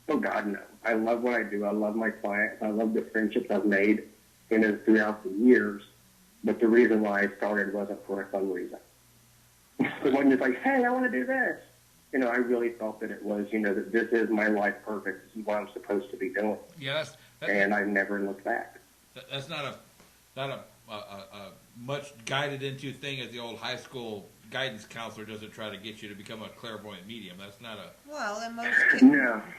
[SPEAKER 4] Oh, God, no. I love what I do. I love my clients. I love the friendships I've made, throughout the years. But the reason why I started wasn't for a fun reason. It wasn't just like, hey, I want to do this. I really felt that it was, that this is my life purpose. This is what I'm supposed to be doing.
[SPEAKER 2] Yeah,
[SPEAKER 4] and I've never looked back.
[SPEAKER 2] That's not a much guided into thing as the old high school guidance counselor doesn't try to get you to become a clairvoyant medium. That's not a...
[SPEAKER 3] Well, and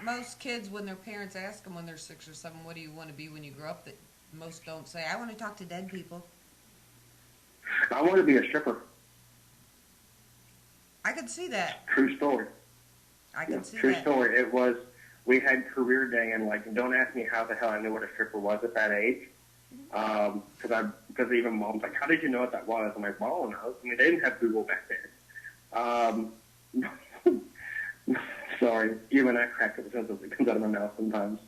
[SPEAKER 3] most kids, when their parents ask them when they're 6 or 7, what do you want to be when you grow up, that most don't say, I want to talk to dead people.
[SPEAKER 4] I want to be a stripper.
[SPEAKER 3] I could see that.
[SPEAKER 4] True story.
[SPEAKER 3] I can see
[SPEAKER 4] true
[SPEAKER 3] that.
[SPEAKER 4] True story. We had career day, and don't ask me how the hell I knew what a stripper was at that age. Because even Mom's like, how did you know what that was? I'm like, well, no. I mean, they didn't have Google back then. Sorry, even I crack up a sentence that comes out of my mouth sometimes.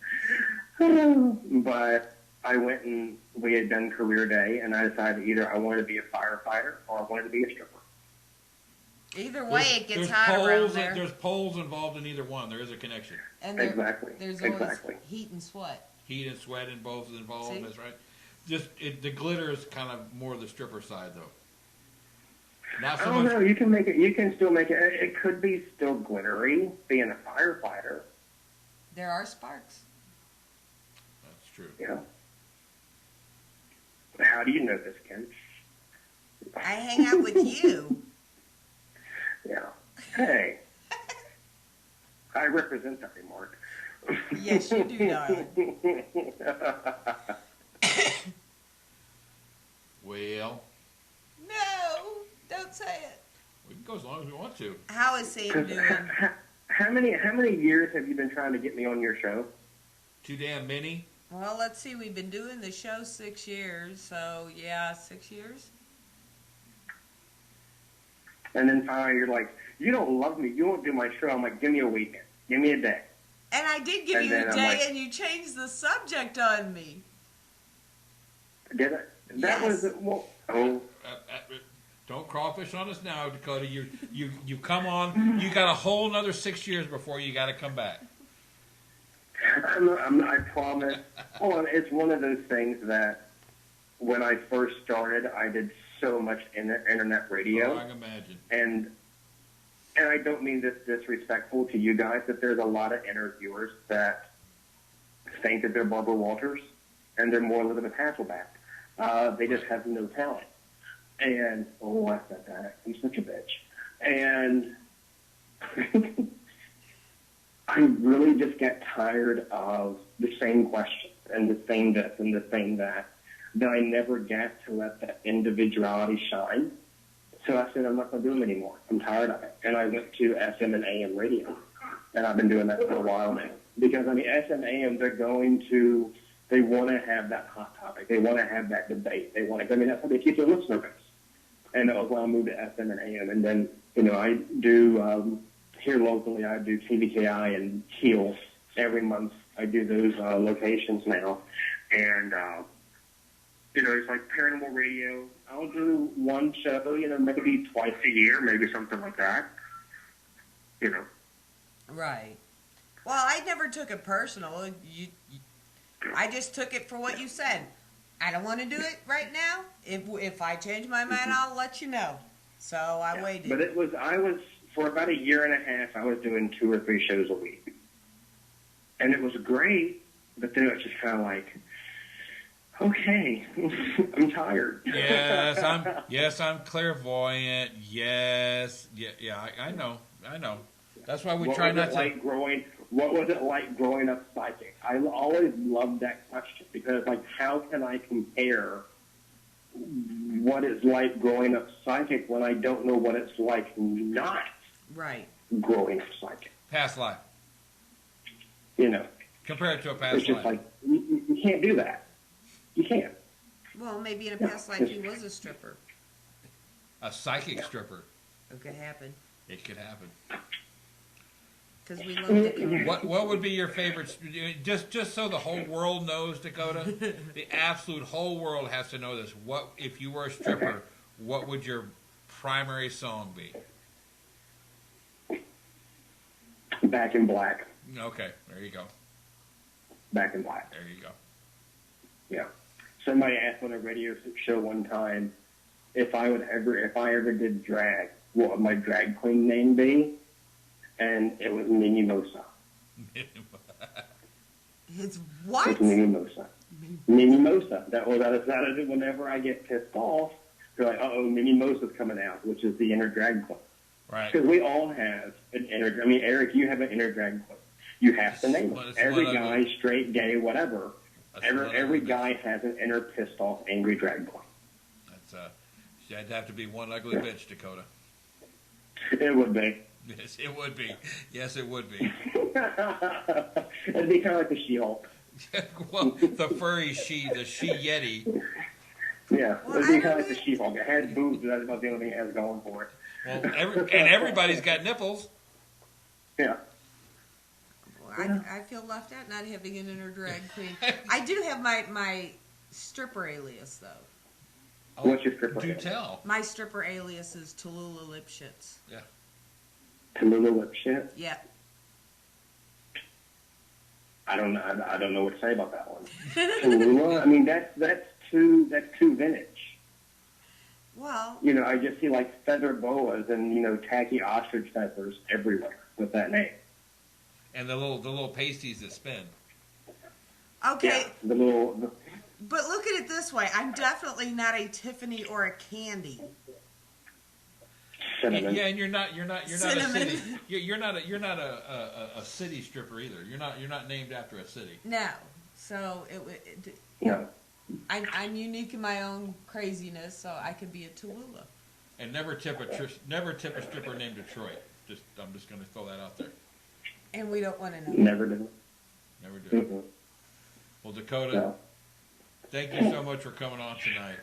[SPEAKER 4] But I went and we had done career day, and I decided either I wanted to be a firefighter or I wanted to be a stripper.
[SPEAKER 3] Either way, it gets hot around there.
[SPEAKER 2] There's poles involved in either one. There is a connection.
[SPEAKER 3] And
[SPEAKER 4] exactly.
[SPEAKER 3] There's always heat and sweat.
[SPEAKER 2] Heat and sweat in both involved.
[SPEAKER 3] See?
[SPEAKER 2] That's right. The glitter is kind of more the stripper side, though. Not so
[SPEAKER 4] I don't
[SPEAKER 2] much.
[SPEAKER 4] know. You can make it. You can still make it. It could be still glittery, being a firefighter.
[SPEAKER 3] There are sparks.
[SPEAKER 2] That's true.
[SPEAKER 4] Yeah. How do you know this, Ken?
[SPEAKER 3] I hang out with you.
[SPEAKER 4] Yeah. Hey. I represent that remark.
[SPEAKER 3] Yes, you do, darling.
[SPEAKER 2] Well.
[SPEAKER 3] No, don't say it.
[SPEAKER 2] We can go as long as we want to.
[SPEAKER 3] How is Sam doing?
[SPEAKER 4] How many years have you been trying to get me on your show?
[SPEAKER 2] Too damn many.
[SPEAKER 3] Well, let's see. We've been doing the show 6 years, so yeah, 6 years.
[SPEAKER 4] And then finally you're like, you don't love me. You won't do my show. I'm like, give me a weekend. Give me a day.
[SPEAKER 3] And I did give you a day, and you changed the subject on me.
[SPEAKER 4] Did it? That
[SPEAKER 3] Yes.
[SPEAKER 4] was well. Oh.
[SPEAKER 2] Don't crawfish on us now, Dakota. You come on. You got a whole another 6 years before you got to come back.
[SPEAKER 4] I promise. Hold on. It's one of those things that when I first started, I did so much internet radio.
[SPEAKER 2] Oh, I can imagine.
[SPEAKER 4] And I don't mean this disrespectful to you guys, but there's a lot of interviewers that think that they're Barbara Walters and they're more Elizabeth Hasselbeck. They just have no talent. And, oh, I said that. I'm such a bitch. And I really just get tired of the same question. and the same this and the same that I never got to let that individuality shine. So I said, I'm not going to do them anymore. I'm tired of it. And I went to SM and AM radio. And I've been doing that for a while now. Because, I mean, SM, AM, they want to have that hot topic. They want to have that debate. That's how they keep their listener base. And that was when I moved to SM and AM. And then, I do, here locally, I do TVKI and Keel every month. I do those locations now. And, it's like paranormal radio. I'll do one show, maybe twice a year, maybe something like that.
[SPEAKER 3] Right. Well, I never took it personal. I just took it for what you said. I don't want to do it right now. If I change my mind, I'll let you know. So I waited.
[SPEAKER 4] But I was for about a year and a half. I was doing 2 or 3 shows a week, and it was great. But then it was just kind of like, okay, I'm tired.
[SPEAKER 2] Yes, I'm clairvoyant. Yes, yeah, I know. That's why we try not to.
[SPEAKER 4] What was it like growing up psychic? I always loved that question because, like, how can I compare what it's like growing up psychic when I don't know what it's like not growing up psychic?
[SPEAKER 2] Past life. Compare it to a past life.
[SPEAKER 4] It's just like, you can't do that. You can't.
[SPEAKER 3] Well, maybe in a past life he was a stripper.
[SPEAKER 2] A psychic stripper.
[SPEAKER 3] It could happen.
[SPEAKER 2] It could happen.
[SPEAKER 3] Because we love Dakota.
[SPEAKER 2] What would be your favorite? Just so the whole world knows, Dakota. The absolute whole world has to know this. What if you were a stripper? What would your primary song be?
[SPEAKER 4] Back in Black.
[SPEAKER 2] Okay, there you go.
[SPEAKER 4] Back in Black.
[SPEAKER 2] There you go.
[SPEAKER 4] Yeah. Somebody asked on a radio show one time if I ever did drag, what would my drag queen name be? And it was Mimimosa.
[SPEAKER 3] It's what?
[SPEAKER 4] It's Mimimosa. Mimimosa. That was it. Whenever I get pissed off, they're like, uh-oh, Mimimosa's coming out, which is the inner drag queen.
[SPEAKER 2] Right.
[SPEAKER 4] Because we all have an inner, Eric, you have an inner drag queen. You have to name it. Every guy, straight, gay, whatever, every guy has an inner pissed off, angry drag queen.
[SPEAKER 2] That'd have to be one ugly bitch, Dakota.
[SPEAKER 4] It would be.
[SPEAKER 2] Yes, it would be. Yes, it would be.
[SPEAKER 4] It'd be kind of like the She-Hulk.
[SPEAKER 2] Well, the furry the Yeti.
[SPEAKER 4] Yeah, it'd be kind of like the She-Hulk. It has boobs, but that's about the only thing it has going for it.
[SPEAKER 2] Well, everybody's got nipples.
[SPEAKER 4] Yeah.
[SPEAKER 3] Well, I feel left out not having an inner drag queen. I do have my stripper alias, though.
[SPEAKER 2] Oh,
[SPEAKER 4] what's your stripper alias?
[SPEAKER 2] Do tell.
[SPEAKER 3] My stripper alias is Tallulah Lipschitz.
[SPEAKER 2] Yeah.
[SPEAKER 4] Tallulah Lipschitz?
[SPEAKER 3] Yeah.
[SPEAKER 4] I don't know what to say about that one. Tallulah, that's too vintage.
[SPEAKER 3] Well,
[SPEAKER 4] I just see like feather boas and tacky ostrich feathers everywhere with that name.
[SPEAKER 2] And the little pasties that spin.
[SPEAKER 3] okay.
[SPEAKER 4] Yeah,
[SPEAKER 3] But look at it this way. I'm definitely not a Tiffany or a Candy.
[SPEAKER 4] Cinnamon.
[SPEAKER 2] Yeah, and you're not
[SPEAKER 3] Cinnamon.
[SPEAKER 2] a city. You're not a city stripper either. You're not named after a city.
[SPEAKER 3] No. So
[SPEAKER 4] No.
[SPEAKER 3] I'm unique in my own craziness, so I could be a Tallulah.
[SPEAKER 2] And never tip a stripper named Detroit. I'm just going to throw that out there.
[SPEAKER 3] And we don't want to know.
[SPEAKER 4] Never do.
[SPEAKER 2] Never do.
[SPEAKER 4] Mm-hmm.
[SPEAKER 2] Well, Dakota,
[SPEAKER 4] No.
[SPEAKER 2] thank you so much for coming on tonight.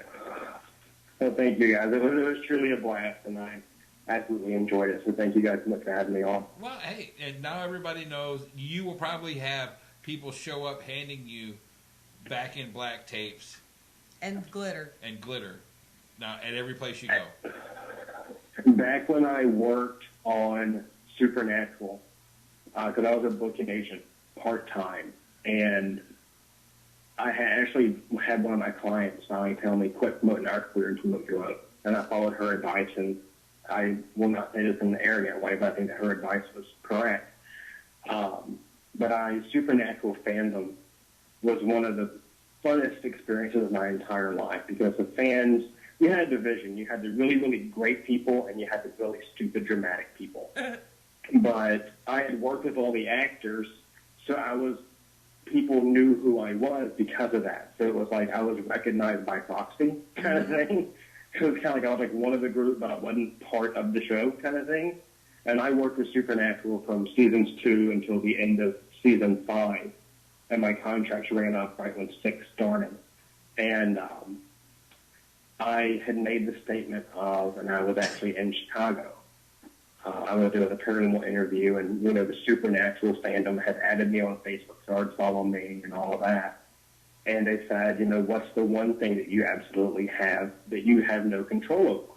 [SPEAKER 4] Well, thank you guys. It was truly a blast, and I absolutely enjoyed it. So thank you guys so much for having me on.
[SPEAKER 2] Well, hey, and now everybody knows you will probably have people show up handing you Back in Black tapes
[SPEAKER 3] And glitter.
[SPEAKER 2] now at every place you go.
[SPEAKER 4] Back when I worked on Supernatural, because I was a booking agent part-time, and I actually had one of my clients finally tell me, quit promoting our career and promote your own. And I followed her advice, and I will not say this in the arrogant way, but I think that her advice was correct. But Supernatural fandom was one of the funnest experiences of my entire life, because the fans, you had a division. You had the really, really great people, and you had the really stupid, dramatic people. But I had worked with all the actors, so I was people knew who I was because of that. So it was like I was recognized by proxy kind of thing. It was kind of like I was like one of the group, but I wasn't part of the show kind of thing. And I worked with Supernatural from seasons 2 until the end of season 5. And my contracts ran up right when 6 started. And I had made the statement of, and I was actually in Chicago. I was doing a paranormal interview, and, you know, the Supernatural fandom had added me on Facebook, started following me and all of that. And they said, you know, what's the one thing that you absolutely have that you have no control over?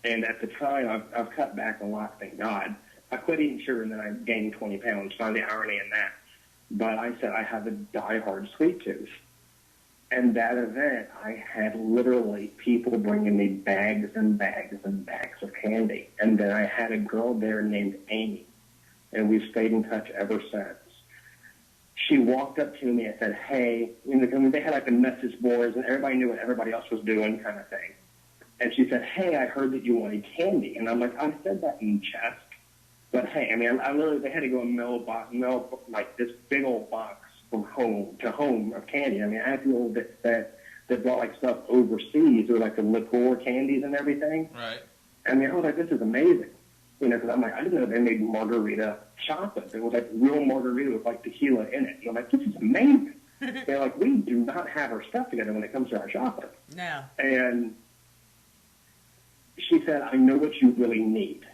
[SPEAKER 4] And at the time, I've cut back a lot, thank God. I quit eating sugar, and then I gained 20 pounds. Find the irony in that. But I said I have a diehard sweet tooth. And that event, I had literally people bringing me bags and bags and bags of candy. And then I had a girl there named Amy, and we've stayed in touch ever since. She walked up to me and said, hey, you know, they had like the message boards, and everybody knew what everybody else was doing kind of thing. And she said, hey, I heard that you wanted candy. And I'm like, I said that in jest. But hey, I mean, I literally, they had to go and mail like this big old box from home to home of candy. I mean, I had people that brought like stuff overseas, or like the liqueur candies and everything.
[SPEAKER 2] Right. I
[SPEAKER 4] mean, I was like, this is amazing. You know, because I'm like, I didn't know they made margarita chocolate. It was like real margarita with like tequila in it. And I'm like, this is amazing. They're like, we do not have our stuff together when it comes to our chocolate.
[SPEAKER 3] No.
[SPEAKER 4] And she said, I know what you really need.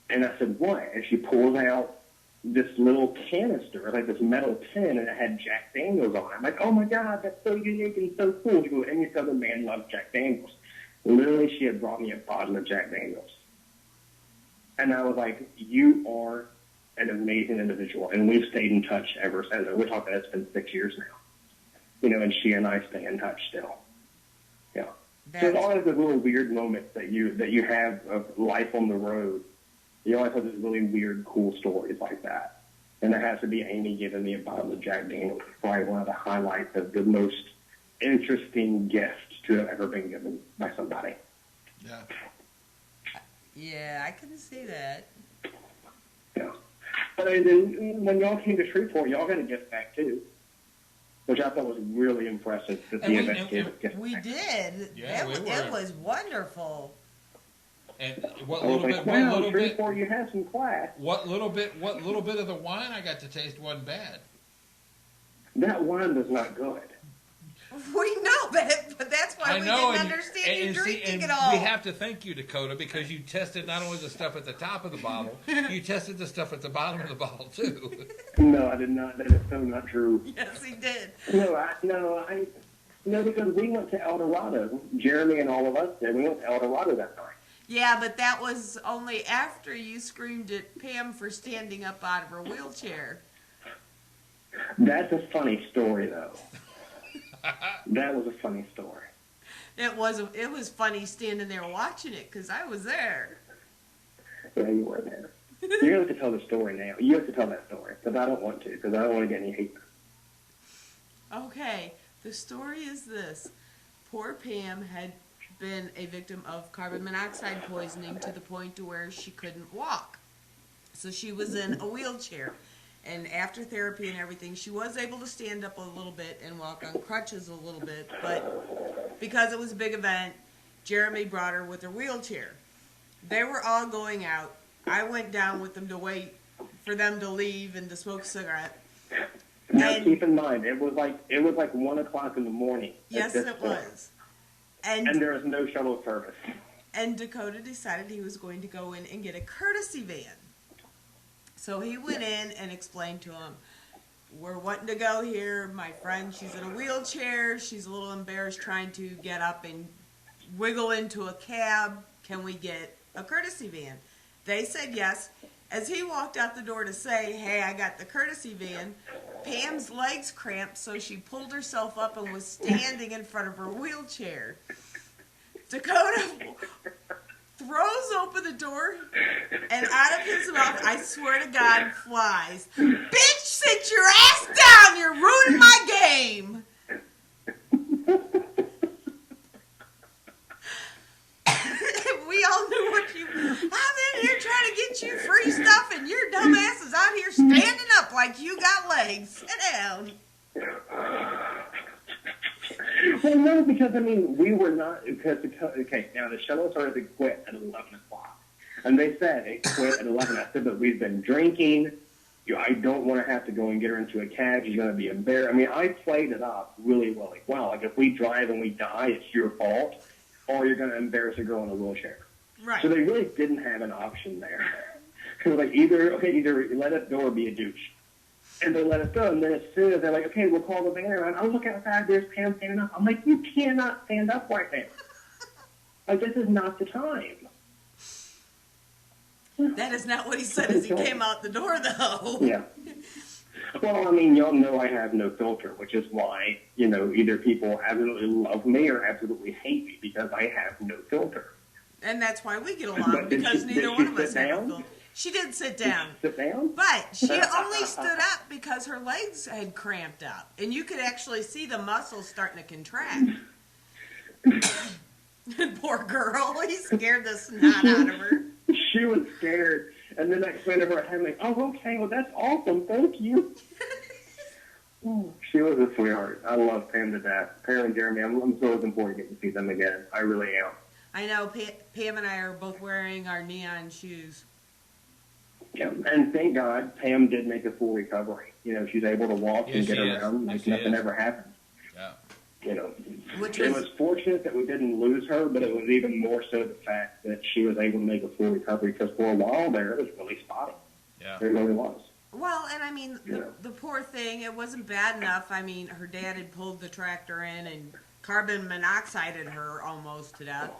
[SPEAKER 4] And I said, what? And she pulls out this little canister, like this metal tin, and it had Jack Daniels on it. I'm like, oh my God, that's so unique and so cool. She goes, and this other man loves Jack Daniels. Literally, she had brought me a bottle of Jack Daniels. And I was like, you are an amazing individual. And we've stayed in touch ever since. We're talking, it's been 6 years now. You know, and she and I stay in touch still. Yeah. So there's always those little weird moments that you have of life on the road. You always have these really weird, cool stories like that. And there has to be Amy giving me a bottle of Jack Daniels. Probably one of the highlights of the most interesting gift to have ever been given by somebody.
[SPEAKER 2] Yeah.
[SPEAKER 3] Yeah, I can see that.
[SPEAKER 4] Yeah. But then when y'all came to Shreveport, y'all got a gift back too, which I thought was really impressive. That the Investigator gift
[SPEAKER 3] we
[SPEAKER 4] back.
[SPEAKER 3] Did.
[SPEAKER 2] Yeah,
[SPEAKER 3] It was wonderful.
[SPEAKER 2] And
[SPEAKER 4] I was like, wow, Shreveport, you have some class.
[SPEAKER 2] What little bit of the wine I got to taste wasn't bad.
[SPEAKER 4] That wine was not good.
[SPEAKER 3] We know that, but that's why we didn't understand you drinking it all.
[SPEAKER 2] We have to thank you, Dakota, because you tested not only the stuff at the top of the bottle, you tested the stuff at the bottom of the bottle too.
[SPEAKER 4] No, I did not. That is so not true.
[SPEAKER 3] Yes, he did.
[SPEAKER 4] No, because we went to El Dorado. Jeremy and all of us did. We went to El Dorado that night.
[SPEAKER 3] Yeah, but that was only after you screamed at Pam for standing up out of her wheelchair.
[SPEAKER 4] That's a funny story, though. That was a funny story.
[SPEAKER 3] It was funny standing there watching it because I was there.
[SPEAKER 4] Yeah, you were there. You have to tell the story now. You have to tell that story because I don't want to, because I don't want to get any hate.
[SPEAKER 3] Okay, the story is this. Poor Pam had been a victim of carbon monoxide poisoning to the point to where she couldn't walk. So she was in a wheelchair. And after therapy and everything, she was able to stand up a little bit and walk on crutches a little bit. But because it was a big event, Jeremy brought her with her wheelchair. They were all going out. I went down with them to wait for them to leave and to smoke a cigarette.
[SPEAKER 4] Now keep in mind, it was like 1 o'clock in the morning.
[SPEAKER 3] Yes, it was.
[SPEAKER 4] And there was no shuttle service.
[SPEAKER 3] And Dakota decided he was going to go in and get a courtesy van. So he went in and explained to him, we're wanting to go here. My friend, she's in a wheelchair. She's a little embarrassed trying to get up and wiggle into a cab. Can we get a courtesy van? They said yes. As he walked out the door to say, hey, I got the courtesy van, Pam's legs cramped, so she pulled herself up and was standing in front of her wheelchair. Dakota throws open the door, and out of his mouth, I swear to God, flies, bitch, sit your ass down, you're ruining my game. We all knew what you, I'm in here trying to get you free stuff, and your dumb ass is out here standing up like you got legs. legs. Sit down.
[SPEAKER 4] Well, no, because, I mean, we were not, because, okay, now the shuttle started to quit at 11 o'clock. And they said it quit at 11. I said, but we've been drinking. I don't want to have to go and get her into a cab. She's going to be embarrassed. I mean, I played it up really well. Like, wow, like if we drive and we die, it's your fault, or you're going to embarrass a girl in a wheelchair.
[SPEAKER 3] Right.
[SPEAKER 4] So they really didn't have an option there. Because like either let us go or be a douche. And they let us go. And then as soon as they're like, okay, we'll call the van around. I look outside, there's Pam standing up. I'm like, you cannot stand up right now. Like, this is not the time.
[SPEAKER 3] That is not what he said as he came out the door, though.
[SPEAKER 4] Yeah. Well, I mean, y'all know I have no filter, which is why, you know, either people absolutely love me or absolutely hate me because I have no filter.
[SPEAKER 3] And that's why we get along, because neither one of us have a filter. She did sit down.
[SPEAKER 4] Sit down?
[SPEAKER 3] But she only stood up because her legs had cramped up. And you could actually see the muscles starting to contract. Poor girl. He scared the snot out of her.
[SPEAKER 4] She was scared. And then I explained to her, I'm like, oh, okay, well, that's awesome. Thank you. She was a sweetheart. I love Pam to death. Pam and Jeremy, I'm so looking forward to getting to see them again. I really am.
[SPEAKER 3] I know. Pam and I are both wearing our neon shoes.
[SPEAKER 4] Yeah, and thank God Pam did make a full recovery. You know, she's able to walk and get around like nothing ever happened. Yeah. You know, it was fortunate that we didn't lose her, but it was even more so the fact that she was able to make a full recovery because for a while there, it was really spotty. Yeah. It really was.
[SPEAKER 3] Well, and I mean, the poor thing, it wasn't bad enough. I mean, her dad had pulled the tractor in and carbon monoxided her almost to death.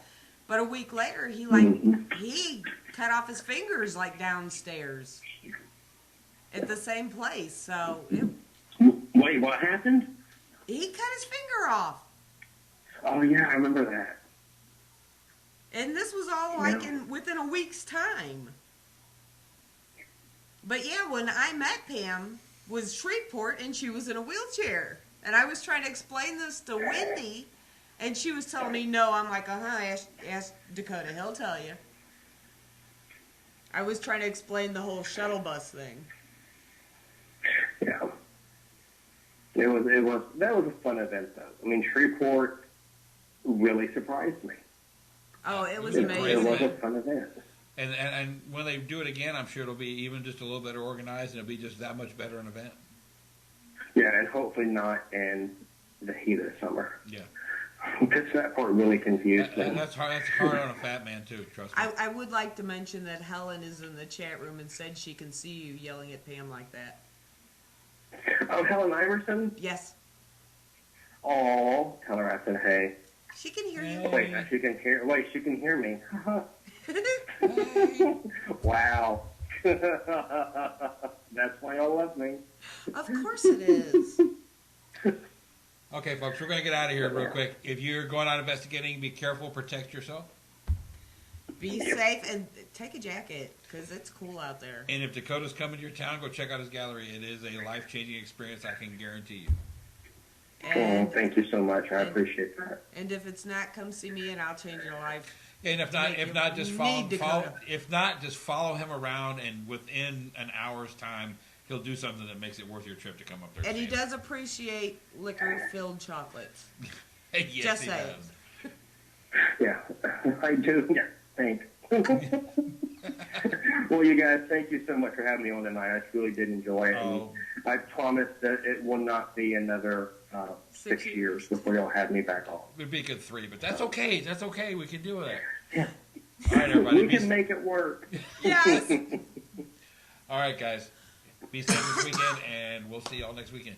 [SPEAKER 3] But a week later, he cut off his fingers like downstairs at the same place. So
[SPEAKER 4] wait, what happened?
[SPEAKER 3] He cut his finger off.
[SPEAKER 4] Oh yeah, I remember that.
[SPEAKER 3] And this was all like within a week's time. But yeah, when I met Pam was Shreveport and she was in a wheelchair, and I was trying to explain this to Wendy. And she was telling me no. I'm like, ask Dakota. He'll tell you. I was trying to explain the whole shuttle bus thing.
[SPEAKER 4] Yeah. That was a fun event, though. I mean, Shreveport really surprised me.
[SPEAKER 3] Oh, it was amazing.
[SPEAKER 4] It was a fun event.
[SPEAKER 2] And when they do it again, I'm sure it'll be even just a little better organized, and it'll be just that much better an event.
[SPEAKER 4] Yeah, and hopefully not in the heat of the summer.
[SPEAKER 2] Yeah.
[SPEAKER 4] Because that part really confused me.
[SPEAKER 2] That's hard on a fat man, too, trust me.
[SPEAKER 3] I would like to mention that Helen is in the chat room and said she can see you yelling at Pam like that.
[SPEAKER 4] Oh, Helen Iverson?
[SPEAKER 3] Yes.
[SPEAKER 4] Oh, tell her I said hey.
[SPEAKER 3] She can hear you.
[SPEAKER 4] Wait, she can hear me. Wow. That's why y'all love me.
[SPEAKER 3] Of course it is.
[SPEAKER 2] Okay, folks, we're going to get out of here real quick. If you're going out investigating, be careful, protect yourself.
[SPEAKER 3] Be safe and take a jacket because it's cool out there.
[SPEAKER 2] And if Dakota's coming to your town, go check out his gallery. It is a life-changing experience, I can guarantee you.
[SPEAKER 3] And,
[SPEAKER 4] thank you so much. I appreciate that.
[SPEAKER 3] And if it's not, come see me and I'll change your life.
[SPEAKER 2] Yeah, and if not, just follow him around, and within an hour's time, he'll do something that makes it worth your trip to come up there.
[SPEAKER 3] And he does appreciate liquor-filled chocolates.
[SPEAKER 2] Yes,
[SPEAKER 3] just
[SPEAKER 2] he
[SPEAKER 3] saying.
[SPEAKER 2] does.
[SPEAKER 4] Yeah, I do. Yeah, thanks. Well, you guys, thank you so much for having me on tonight. I truly did enjoy it. And I promise that it will not be another 6 years before you'll have me back on.
[SPEAKER 2] It would be a good 3, but that's okay. That's okay. We can do that.
[SPEAKER 4] Yeah.
[SPEAKER 2] All right, everybody.
[SPEAKER 4] We can make it work.
[SPEAKER 3] Yes.
[SPEAKER 2] All right, guys. Be safe this weekend, and we'll see y'all next weekend.